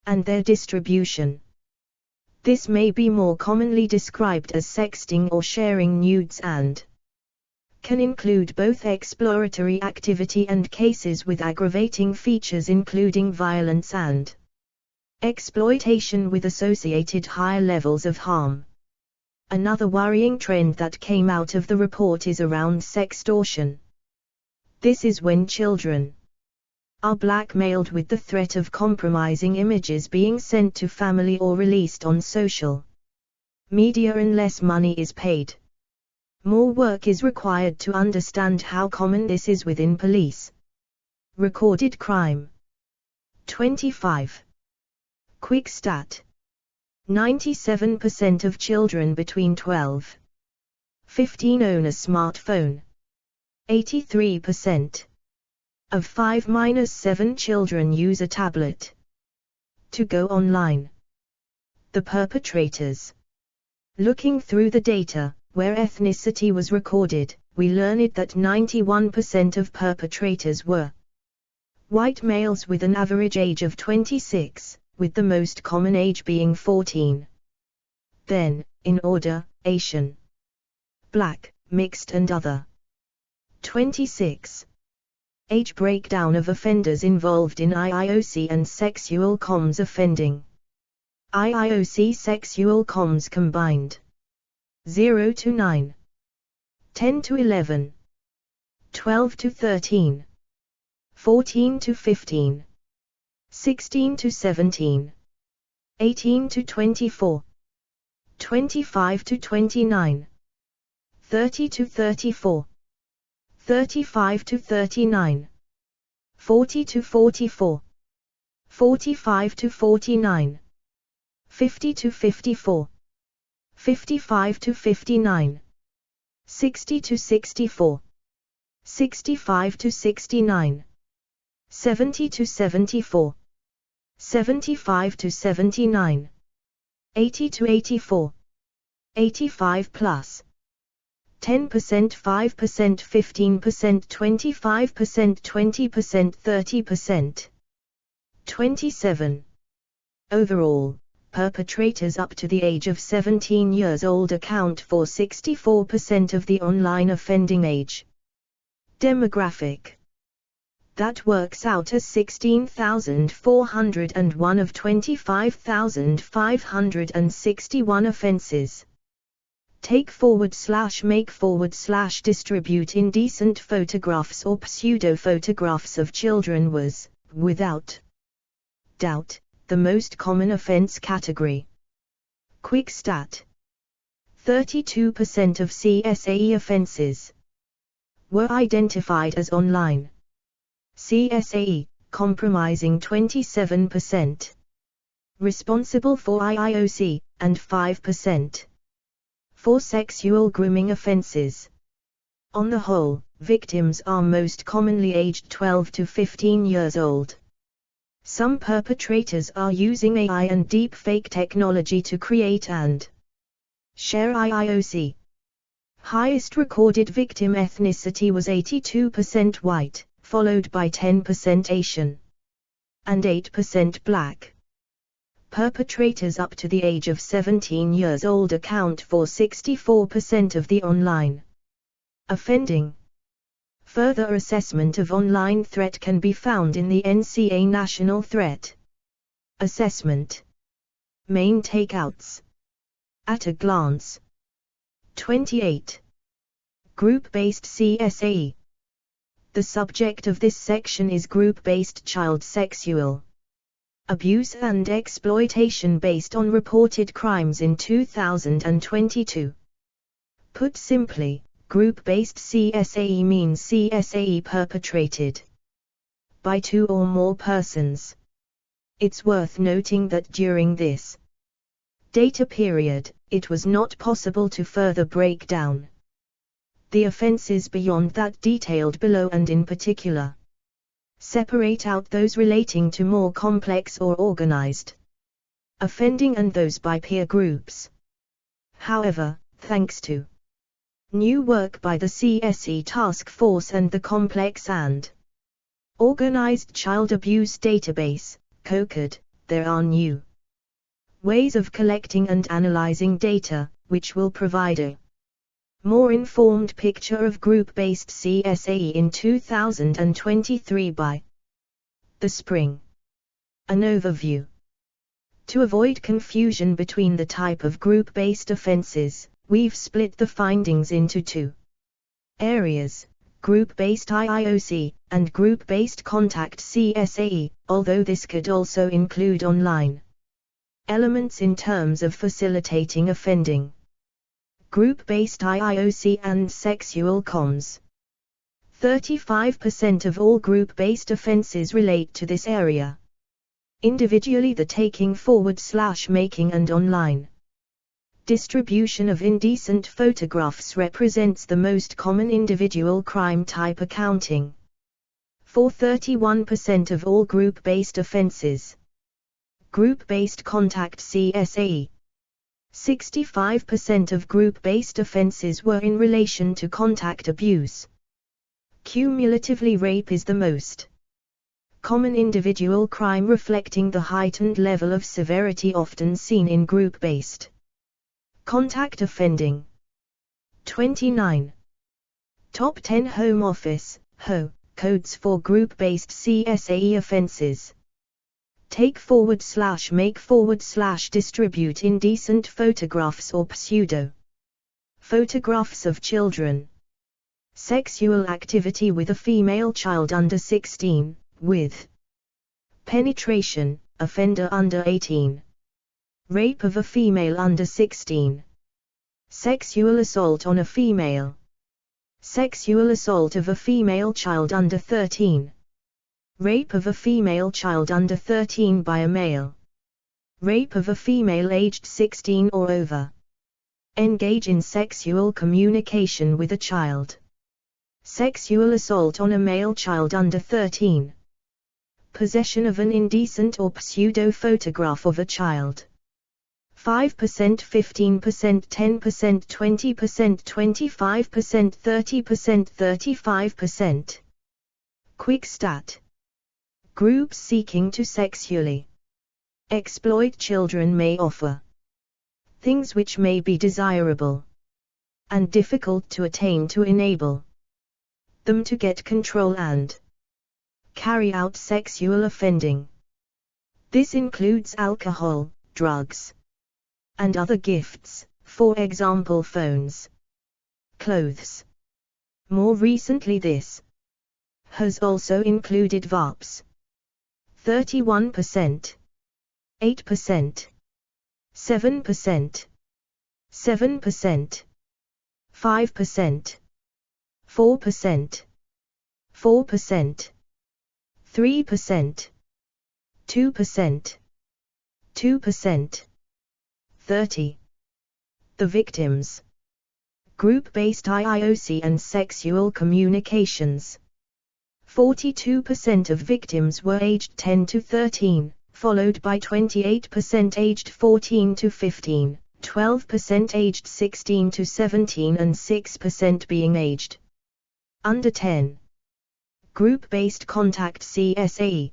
and their distribution. This may be more commonly described as sexting or sharing nudes and can include both exploratory activity and cases with aggravating features including violence and exploitation with associated higher levels of harm. Another worrying trend that came out of the report is around sextortion. This is when children are blackmailed with the threat of compromising images being sent to family or released on social media unless money is paid. More work is required to understand how common this is within police recorded crime. 25. Quick stat. 97% of children between 12 and 15 own a smartphone. 83% of 5-7 children use a tablet to go online. The perpetrators. Looking through the data, where ethnicity was recorded, we learned that 91% of perpetrators were White males with an average age of 26, with the most common age being 14. Then, in order, Asian, Black, mixed and other. 26. Age breakdown of offenders involved in IIOC and sexual comms offending. IIOC sexual comms combined. 0 to 9. 10 to 11. 12 to 13. 14 to 15. 16 to 17. 18 to 24. 25 to 29. 30 to 34. 35 to 39. 40 to 44. 45 to 49. 50 to 54. 55 to 59. 60 to 64. 65 to 69. 70 to 74. 75 to 79. 80 to 84. 85 plus. 10%, 5%, 15%, 25%, 20%, 30%. 27. Overall, perpetrators up to the age of 17 years old account for 64% of the online offending age. Demographic. That works out as 16,401 of 25,561 offenses. Take / make / distribute indecent photographs or pseudo-photographs of children was, without doubt, the most common offense category. Quick stat. 32% of CSAE offenses were identified as online. CSAE, comprising 27%. Responsible for IIOC, and 5%. For sexual grooming offenses. On the whole, victims are most commonly aged 12 to 15 years old. Some perpetrators are using AI and deepfake technology to create and share IIOC. Highest recorded victim ethnicity was 82% white, followed by 10% Asian and 8% Black. Perpetrators up to the age of 17 years old account for 64% of the online offending. Further assessment of online threat can be found in the NCA National Threat Assessment. Main takeouts. At a glance. 28. Group-based CSAE. The subject of this section is group-based child sexual abuse and exploitation based on reported crimes in 2022. Put simply, group-based CSAE means CSAE perpetrated by two or more persons. It's worth noting that during this data period, it was not possible to further break down the offenses beyond that detailed below and in particular separate out those relating to more complex or organized offending and those by peer groups. However, thanks to new work by the CSE Task Force and the Complex and Organized Child Abuse Database, COCAD, there are new ways of collecting and analyzing data, which will provide a more informed picture of group-based CSAE in 2023 by the spring. An overview. To avoid confusion between the type of group-based offenses, we've split the findings into two areas, group-based IIOC, and group-based contact CSAE, although this could also include online elements in terms of facilitating offending. Group-based IIOC and sexual comms. 35% of all group-based offenses relate to this area. Individually, the taking forward / making and online distribution of indecent photographs represents the most common individual crime type, accounting for 31% of all group-based offenses. Group-based contact CSAE. 65% of group-based offenses were in relation to contact abuse. Cumulatively, rape is the most Common individual crime reflecting the heightened level of severity often seen in group-based contact offending. 29. Top 10 Home Office (HO) codes for group-based CSAE offenses. Take / make / distribute indecent photographs or pseudo photographs of children. Sexual activity with a female child under 16, with penetration, offender under 18. Rape of a female under 16. Sexual assault on a female. Sexual assault of a female child under 13. Rape of a female child under 13 by a male. Rape of a female aged 16 or over. Engage in sexual communication with a child. Sexual assault on a male child under 13. Possession of an indecent or pseudo photograph of a child. 5%, 15%, 10%, 20%, 25%, 30%, 35%. Quick stat. Groups seeking to sexually exploit children may offer things which may be desirable and difficult to attain to enable them to get control and carry out sexual offending. This includes alcohol, drugs, and other gifts, for example phones, clothes. More recently this has also included VAPs. 31%, 8%, 7%, 7%, 5%, 4%, 4%, 3%, 2%, 2%, 30. The victims. Group-based IIOC and sexual communications. 42% of victims were aged 10 to 13, followed by 28% aged 14 to 15, 12% aged 16 to 17 and 6% being aged under 10. Group-based contact CSAE.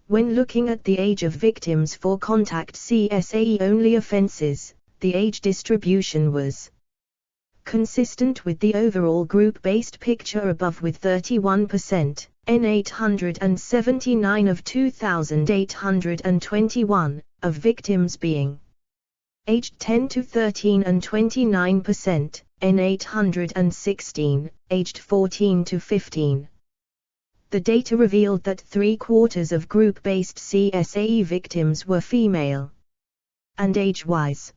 When looking at the age of victims for contact CSAE-only offenses, the age distribution was consistent with the overall group-based picture above, with 31%, N879 of 2,821, of victims being aged 10 to 13 and 29%, N816, aged 14 to 15. The data revealed that 3/4 of group-based CSAE victims were female. And age-wise,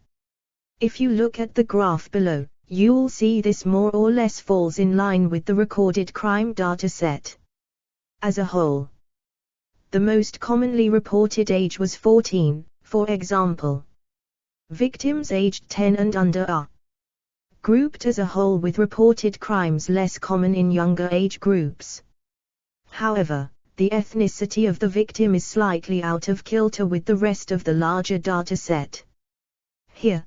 if you look at the graph below, you'll see this more or less falls in line with the recorded crime dataset as a whole. The most commonly reported age was 14, for example. Victims aged 10 and under are grouped as a whole, with reported crimes less common in younger age groups. However, the ethnicity of the victim is slightly out of kilter with the rest of the larger dataset. Here,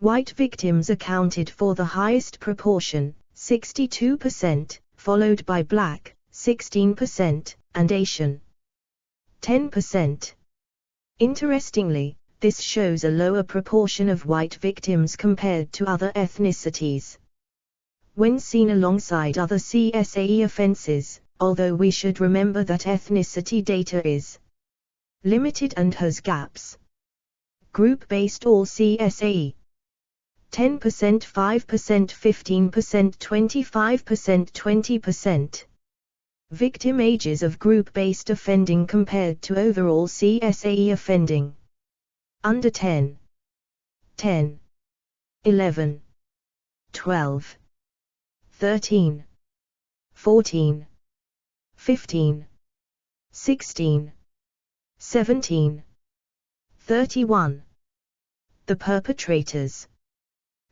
white victims accounted for the highest proportion, 62%, followed by black, 16%, and Asian, 10%. Interestingly, this shows a lower proportion of white victims compared to other ethnicities. When seen alongside other CSAE offenses, although we should remember that ethnicity data is limited and has gaps. Group-based all CSAE. 10%, 5%, 15%, 25%, 20%. Victim ages of group-based offending compared to overall CSAE offending. Under 10, 10, 11, 12, 13, 14, 15, 16, 17, 31. The perpetrators.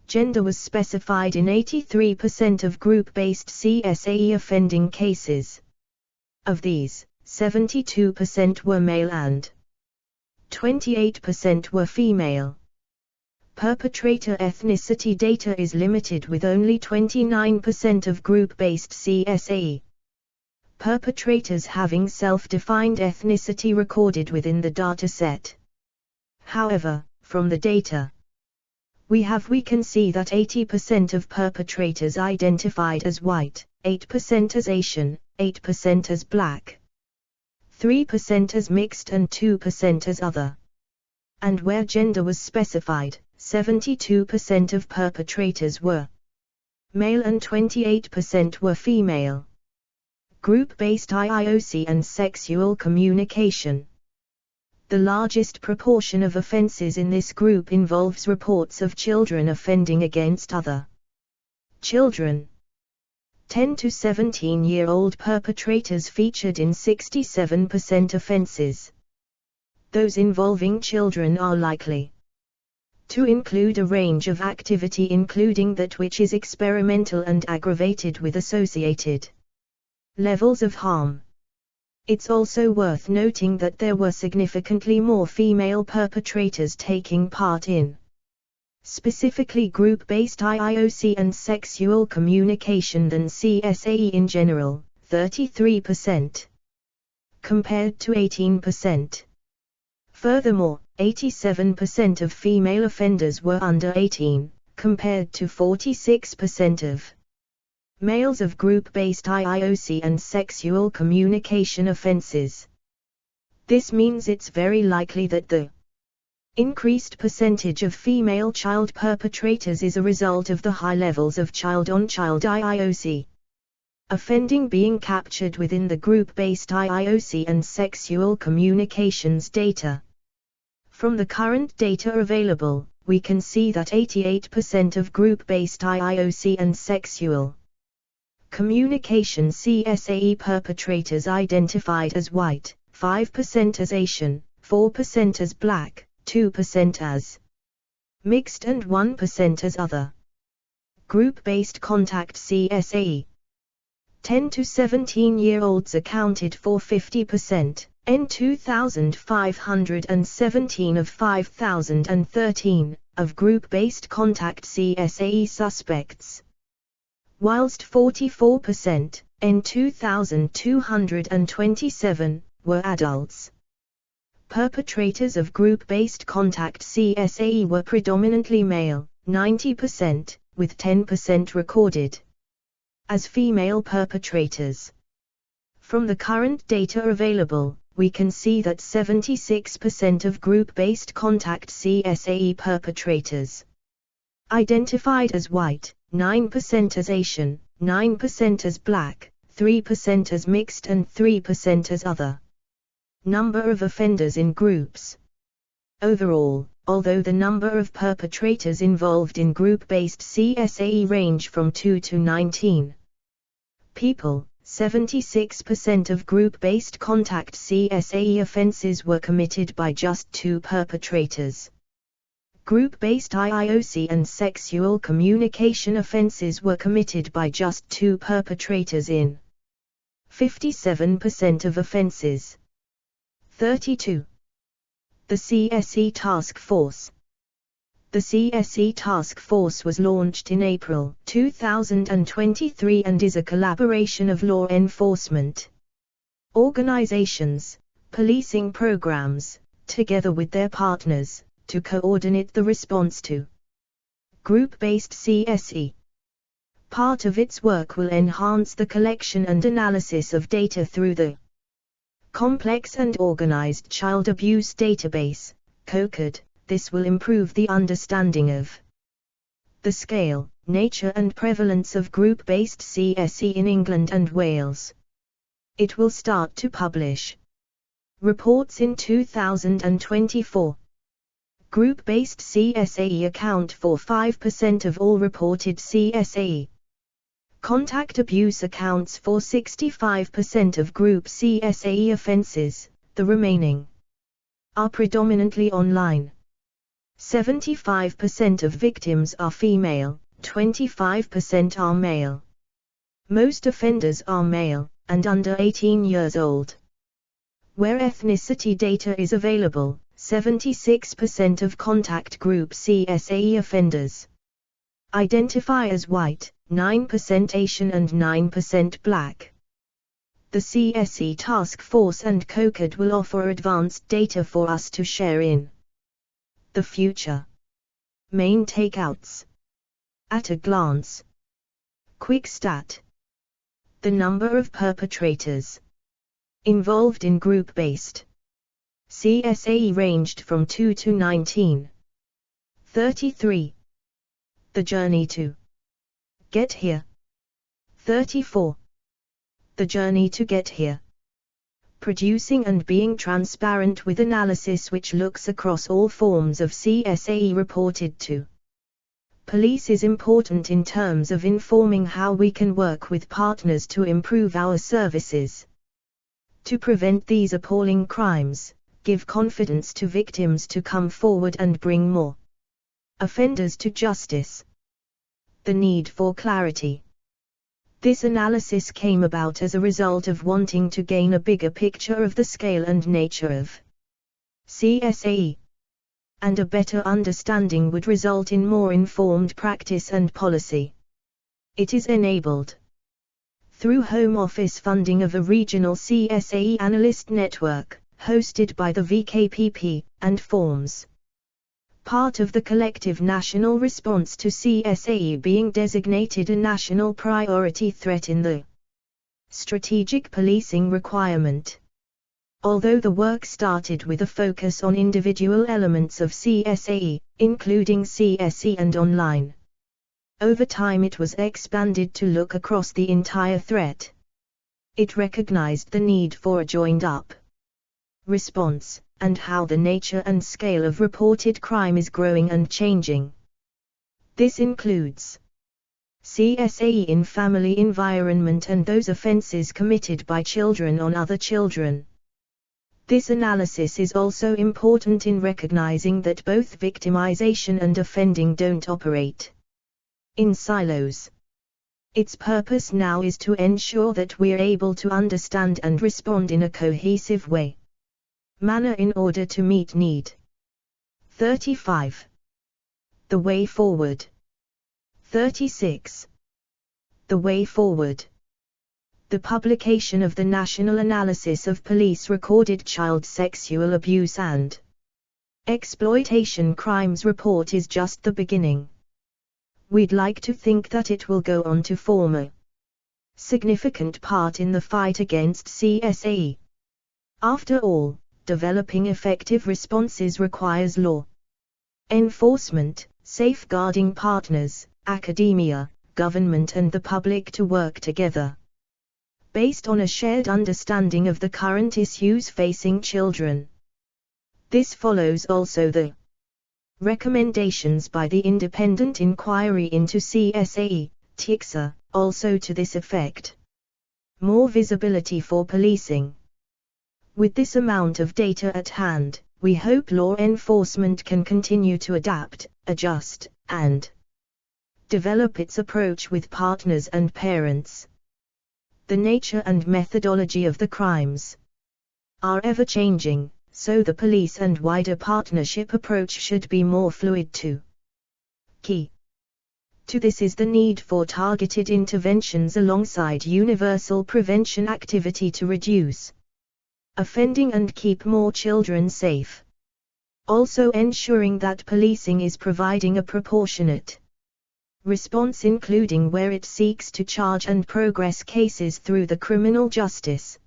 Gender was specified in 83% of group-based CSAE offending cases. Of these, 72% were male and 28% were female. Perpetrator ethnicity data is limited, with only 29% of group-based CSAE perpetrators having self-defined ethnicity recorded within the dataset. However, from the data we can see that 80% of perpetrators identified as white, 8% as Asian, 8% as black, 3% as mixed and 2% as other. And where gender was specified, 72% of perpetrators were male and 28% were female. Group-based IIOC and sexual communication. The largest proportion of offences in this group involves reports of children offending against other children. 10 to 17-year-old perpetrators featured in 67% offences. Those involving children are likely to include a range of activity including that which is experimental and aggravated with associated levels of harm. It's also worth noting that there were significantly more female perpetrators taking part in specifically group-based IIOC and sexual communication than CSAE in general, 33%, compared to 18%. Furthermore, 87% of female offenders were under 18, compared to 46% of males of group-based IIOC and sexual communication offences. This means it's very likely that the increased percentage of female child perpetrators is a result of the high levels of child-on-child IIOC offending being captured within the group-based IIOC and sexual communications data. From the current data available, we can see that 88% of group-based IIOC and sexual communication CSAE perpetrators identified as white, 5% as Asian, 4% as black, 2% as mixed and 1% as other. Group-based contact CSAE. 10 to 17-year-olds accounted for 50%, N 2,517 of 5,013, of group-based contact CSAE suspects, whilst 44%, N 2,227, were adults. Perpetrators of group-based contact CSAE were predominantly male, 90%, with 10% recorded as female perpetrators. From the current data available, we can see that 76% of group-based contact CSAE perpetrators identified as white, 9% as Asian, 9% as black, 3% as mixed and 3% as other. Number of offenders in groups. Overall, although the number of perpetrators involved in group-based CSAE range from 2 to 19 people, 76% of group-based contact CSAE offences were committed by just 2 perpetrators. Group-based IIOC and sexual communication offences were committed by just 2 perpetrators in 57% of offences. 32. The CSE Task Force. The CSE Task Force was launched in April 2023 and is a collaboration of law enforcement organizations, policing programs, together with their partners, to coordinate the response to group-based CSE. Part of its work will enhance the collection and analysis of data through the Complex and Organized Child Abuse Database, COCAD. This will improve the understanding of the scale, nature and prevalence of group-based CSE in England and Wales. It will start to publish reports in 2024. Group-based CSAE account for 5% of all reported CSAE. Contact abuse accounts for 65% of group CSAE offences, the remaining are predominantly online. 75% of victims are female, 25% are male. Most offenders are male, and under 18 years old. Where ethnicity data is available, 76% of contact group CSAE offenders identify as white, 9% Asian and 9% black. The CSAE Task Force and COCOD will offer advanced data for us to share in the future. Main takeouts. At a glance. Quick stat. The number of perpetrators involved in group-based CSAE ranged from 2 to 19. 33. The journey to get here. 34. The journey to get here. Producing and being transparent with analysis which looks across all forms of CSAE reported to police is important in terms of informing how we can work with partners to improve our services. To prevent these appalling crimes, give confidence to victims to come forward and bring more offenders to justice. The need for clarity. This analysis came about as a result of wanting to gain a bigger picture of the scale and nature of CSAE. And a better understanding would result in more informed practice and policy. It is enabled through Home Office funding of a regional CSAE analyst network, hosted by the VKPP, and forms part of the collective national response to CSAE being designated a national priority threat in the strategic policing requirement. Although the work started with a focus on individual elements of CSAE, including CSE and online, over time it was expanded to look across the entire threat. It recognized the need for a joined-up response, and how the nature and scale of reported crime is growing and changing. This includes CSAE in family environment and those offenses committed by children on other children. This analysis is also important in recognizing that both victimization and offending don't operate in silos. Its purpose now is to ensure that we're able to understand and respond in a cohesive manner in order to meet need. 35. The way forward. 36. The way forward. The publication of the National Analysis of Police Recorded Child Sexual Abuse and Exploitation Crimes Report is just the beginning. We'd like to think that it will go on to form a significant part in the fight against CSAE. After all, developing effective responses requires law enforcement, safeguarding partners, academia, government and the public to work together, based on a shared understanding of the current issues facing children. This follows also the recommendations by the Independent Inquiry into CSAE, TICSA, also to this effect. More visibility for policing. With this amount of data at hand, we hope law enforcement can continue to adapt, adjust, and develop its approach with partners and parents. The nature and methodology of the crimes are ever-changing, so the police and wider partnership approach should be more fluid too. Key to this is the need for targeted interventions alongside universal prevention activity to reduce offending and keep more children safe. Also ensuring that policing is providing a proportionate response, including where it seeks to charge and progress cases through the criminal justice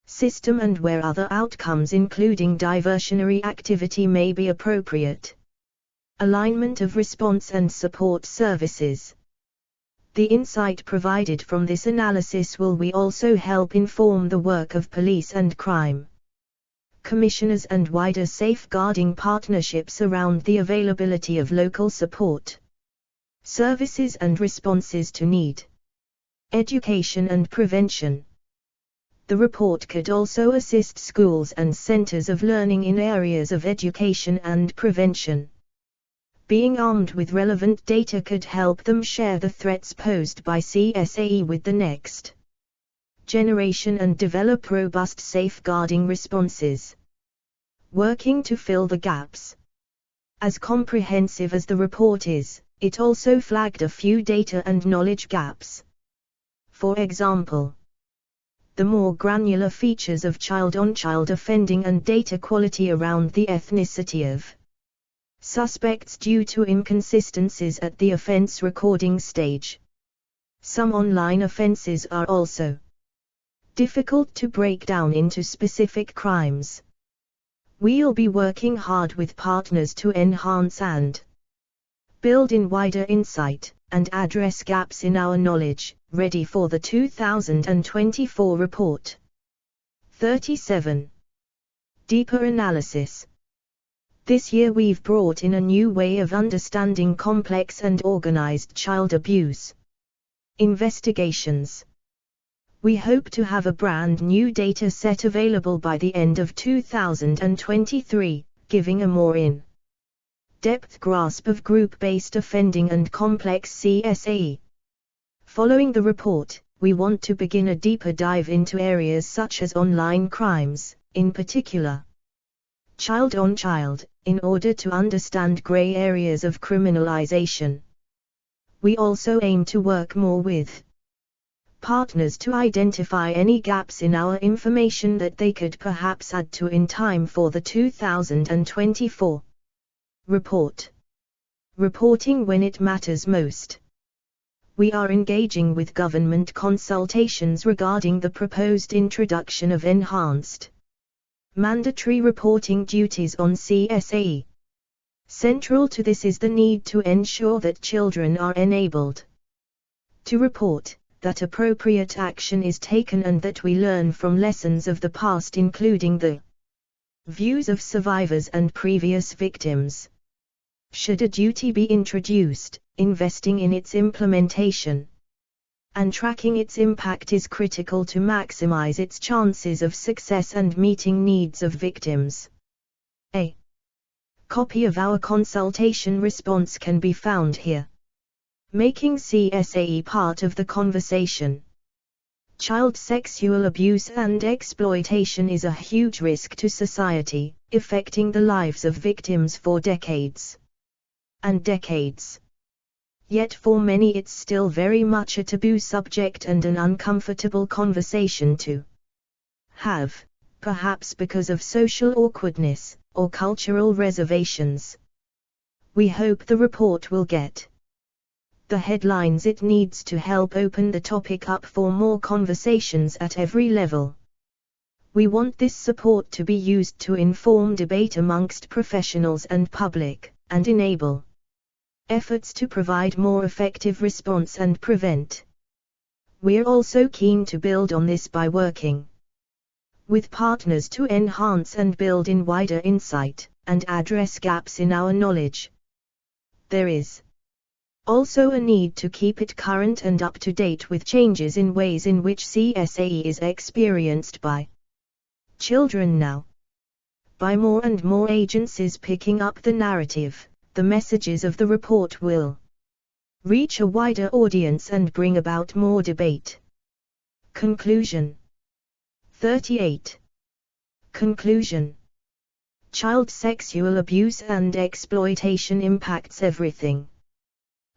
system and where other outcomes including diversionary activity may be appropriate. Alignment of response and support services. The insight provided from this analysis will also help inform the work of police and crime commissioners and wider safeguarding partnerships around the availability of local support services and responses to need. Education and prevention. The report could also assist schools and centers of learning in areas of education and prevention. Being armed with relevant data could help them share the threats posed by CSAE with the next generation and develop robust safeguarding responses. Working to fill the gaps. As comprehensive as the report is, it also flagged a few data and knowledge gaps. For example, the more granular features of child-on-child offending and data quality around the ethnicity of suspects due to inconsistencies at the offense recording stage. Some online offenses are also difficult to break down into specific crimes. We'll be working hard with partners to enhance and build in wider insight, and address gaps in our knowledge, ready for the 2024 report. 37. Deeper analysis. This year we've brought in a new way of understanding complex and organized child abuse investigations. We hope to have a brand new data set available by the end of 2023, giving a more in-depth grasp of group-based offending and complex CSAE. Following the report, we want to begin a deeper dive into areas such as online crimes, in particular child-on-child, in order to understand gray areas of criminalization. We also aim to work more with partners to identify any gaps in our information that they could perhaps add to in time for the 2024 report. Reporting when it matters most. We are engaging with government consultations regarding the proposed introduction of enhanced mandatory reporting duties on CSAE. Central to this is the need to ensure that children are enabled to report, that appropriate action is taken, and that we learn from lessons of the past, including the views of survivors and previous victims. Should a duty be introduced, investing in its implementation and tracking its impact is critical to maximize its chances of success and meeting needs of victims. A copy of our consultation response can be found here. Making CSAE part of the conversation. Child sexual abuse and exploitation is a huge risk to society, affecting the lives of victims for decades and decades. Yet for many it's still very much a taboo subject and an uncomfortable conversation to have, perhaps because of social awkwardness or cultural reservations. We hope the report will get the headlines it needs to help open the topic up for more conversations at every level. We want this support to be used to inform debate amongst professionals and public, and enable efforts to provide more effective response and prevent. We're also keen to build on this by working with partners to enhance and build in wider insight, and address gaps in our knowledge. There is also a need to keep it current and up to date with changes in ways in which CSAE is experienced by children now. By more and more agencies picking up the narrative, the messages of the report will reach a wider audience and bring about more debate. Conclusion. 38. Conclusion. Child sexual abuse and exploitation impacts everything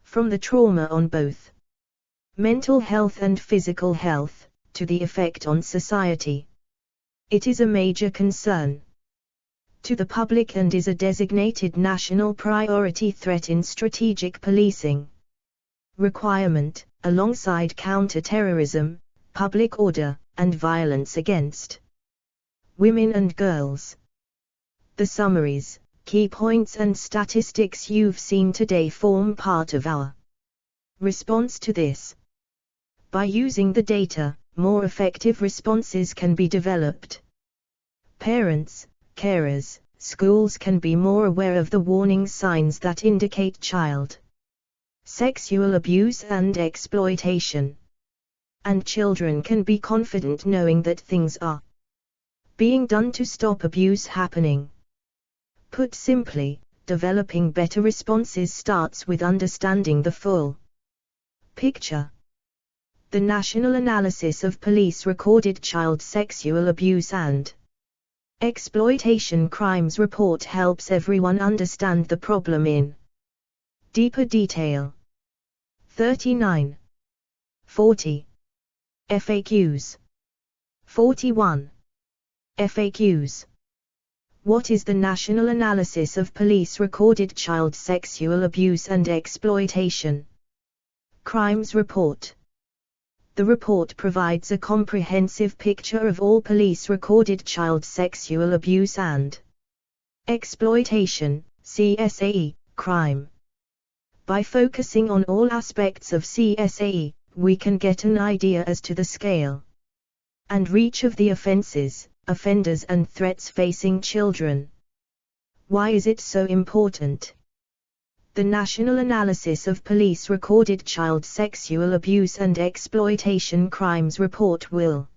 from the trauma on both mental health and physical health, to the effect on society. It is a major concern to the public and is a designated national priority threat in strategic policing requirement, alongside counter-terrorism, public order, and violence against women and girls. The summaries, key points and statistics you've seen today form part of our response to this. By using the data, more effective responses can be developed. Parents, carers, schools can be more aware of the warning signs that indicate child sexual abuse and exploitation. And children can be confident knowing that things are being done to stop abuse happening. Put simply, developing better responses starts with understanding the full picture. The National Analysis of Police Recorded Child Sexual Abuse and Exploitation Crimes Report helps everyone understand the problem in deeper detail. 39. 40. FAQs. 41. FAQs. What is the National Analysis of Police Recorded Child Sexual Abuse and Exploitation? Crimes Report. The report provides a comprehensive picture of all police-recorded child sexual abuse and exploitation, CSAE, crime. By focusing on all aspects of CSAE, we can get an idea as to the scale and reach of the offenses, offenders and threats facing children. Why is it so important? The National Analysis of Police Recorded Child Sexual Abuse and Exploitation Crimes Report will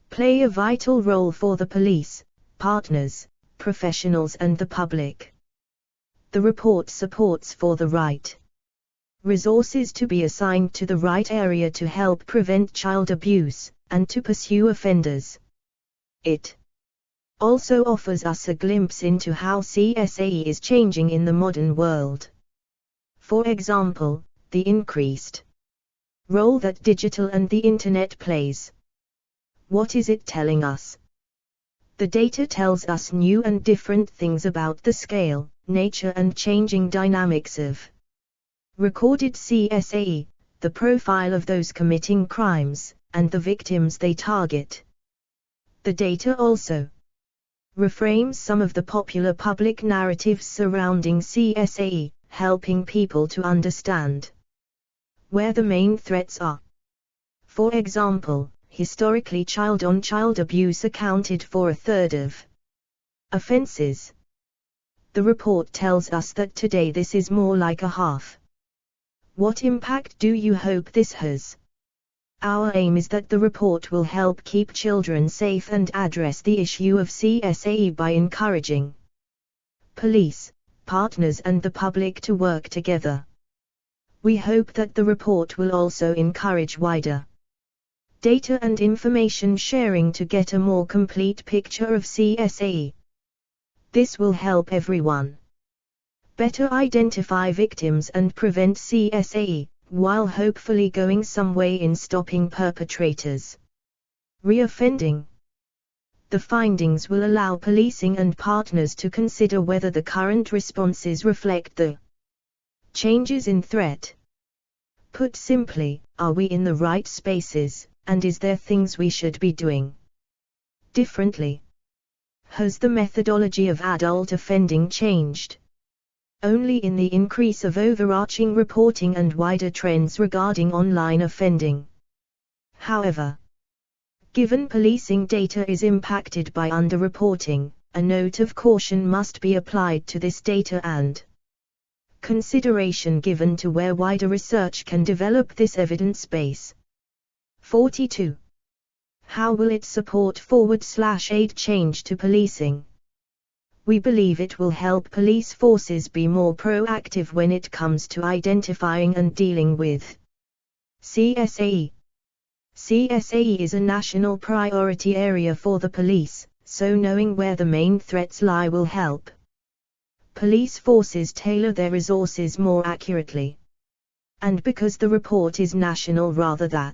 play a vital role for the police, partners, professionals and the public. The report supports for the right resources to be assigned to the right area to help prevent child abuse, and to pursue offenders. It also offers us a glimpse into how CSAE is changing in the modern world. For example, the increased role that digital and the internet plays. What is it telling us? The data tells us new and different things about the scale, nature and changing dynamics of recorded CSAE, the profile of those committing crimes, and the victims they target. The data also reframes some of the popular public narratives surrounding CSAE, helping people to understand where the main threats are. For example, historically child-on-child abuse accounted for a third of offenses. The report tells us that today this is more like a half. What impact do you hope this has? Our aim is that the report will help keep children safe and address the issue of CSAE by encouraging police, partners and the public to work together. We hope that the report will also encourage wider data and information sharing to get a more complete picture of CSAE. This will help everyone better identify victims and prevent CSAE, while hopefully going some way in stopping perpetrators reoffending. The findings will allow policing and partners to consider whether the current responses reflect the changes in threat. Put simply, are we in the right spaces, and is there things we should be doing differently? Has the methodology of adult offending changed? Only in the increase of overarching reporting and wider trends regarding online offending. However, given policing data is impacted by underreporting, a note of caution must be applied to this data and consideration given to where wider research can develop this evidence base. 42. How will it support /aid change to policing? We believe it will help police forces be more proactive when it comes to identifying and dealing with CSAE. CSAE is a national priority area for the police, so knowing where the main threats lie will help police forces tailor their resources more accurately. And because the report is national rather than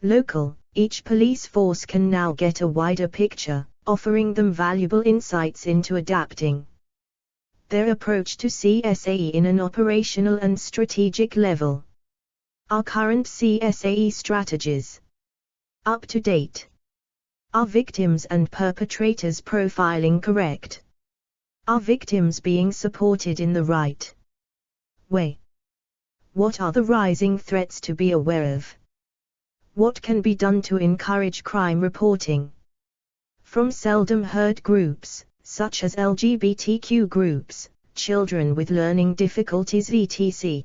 local, each police force can now get a wider picture, offering them valuable insights into adapting their approach to CSAE in an operational and strategic level. Are current CSAE strategies up to date? Are victims and perpetrators profiling correct? Are victims being supported in the right way? What are the rising threats to be aware of? What can be done to encourage crime reporting? From seldom heard groups, such as LGBTQ groups, children with learning difficulties etc.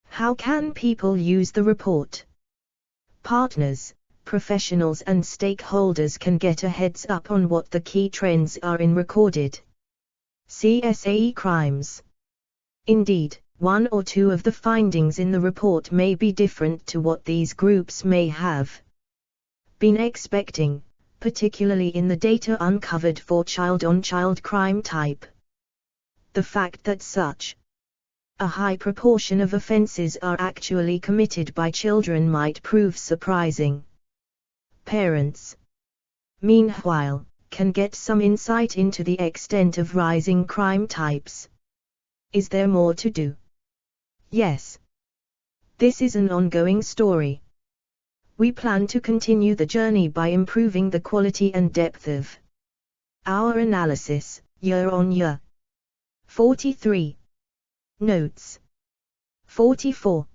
How can people use the report? Partners, professionals and stakeholders can get a heads up on what the key trends are in recorded CSAE crimes. Indeed, one or two of the findings in the report may be different to what these groups may have been expecting, particularly in the data uncovered for child-on-child crime type. The fact that such a high proportion of offenses are actually committed by children might prove surprising. parents, meanwhile, can get some insight into the extent of rising crime types. Is there more to do? Yes. This is an ongoing story. We plan to continue the journey by improving the quality and depth of our analysis, year on year. 43. Notes. 44.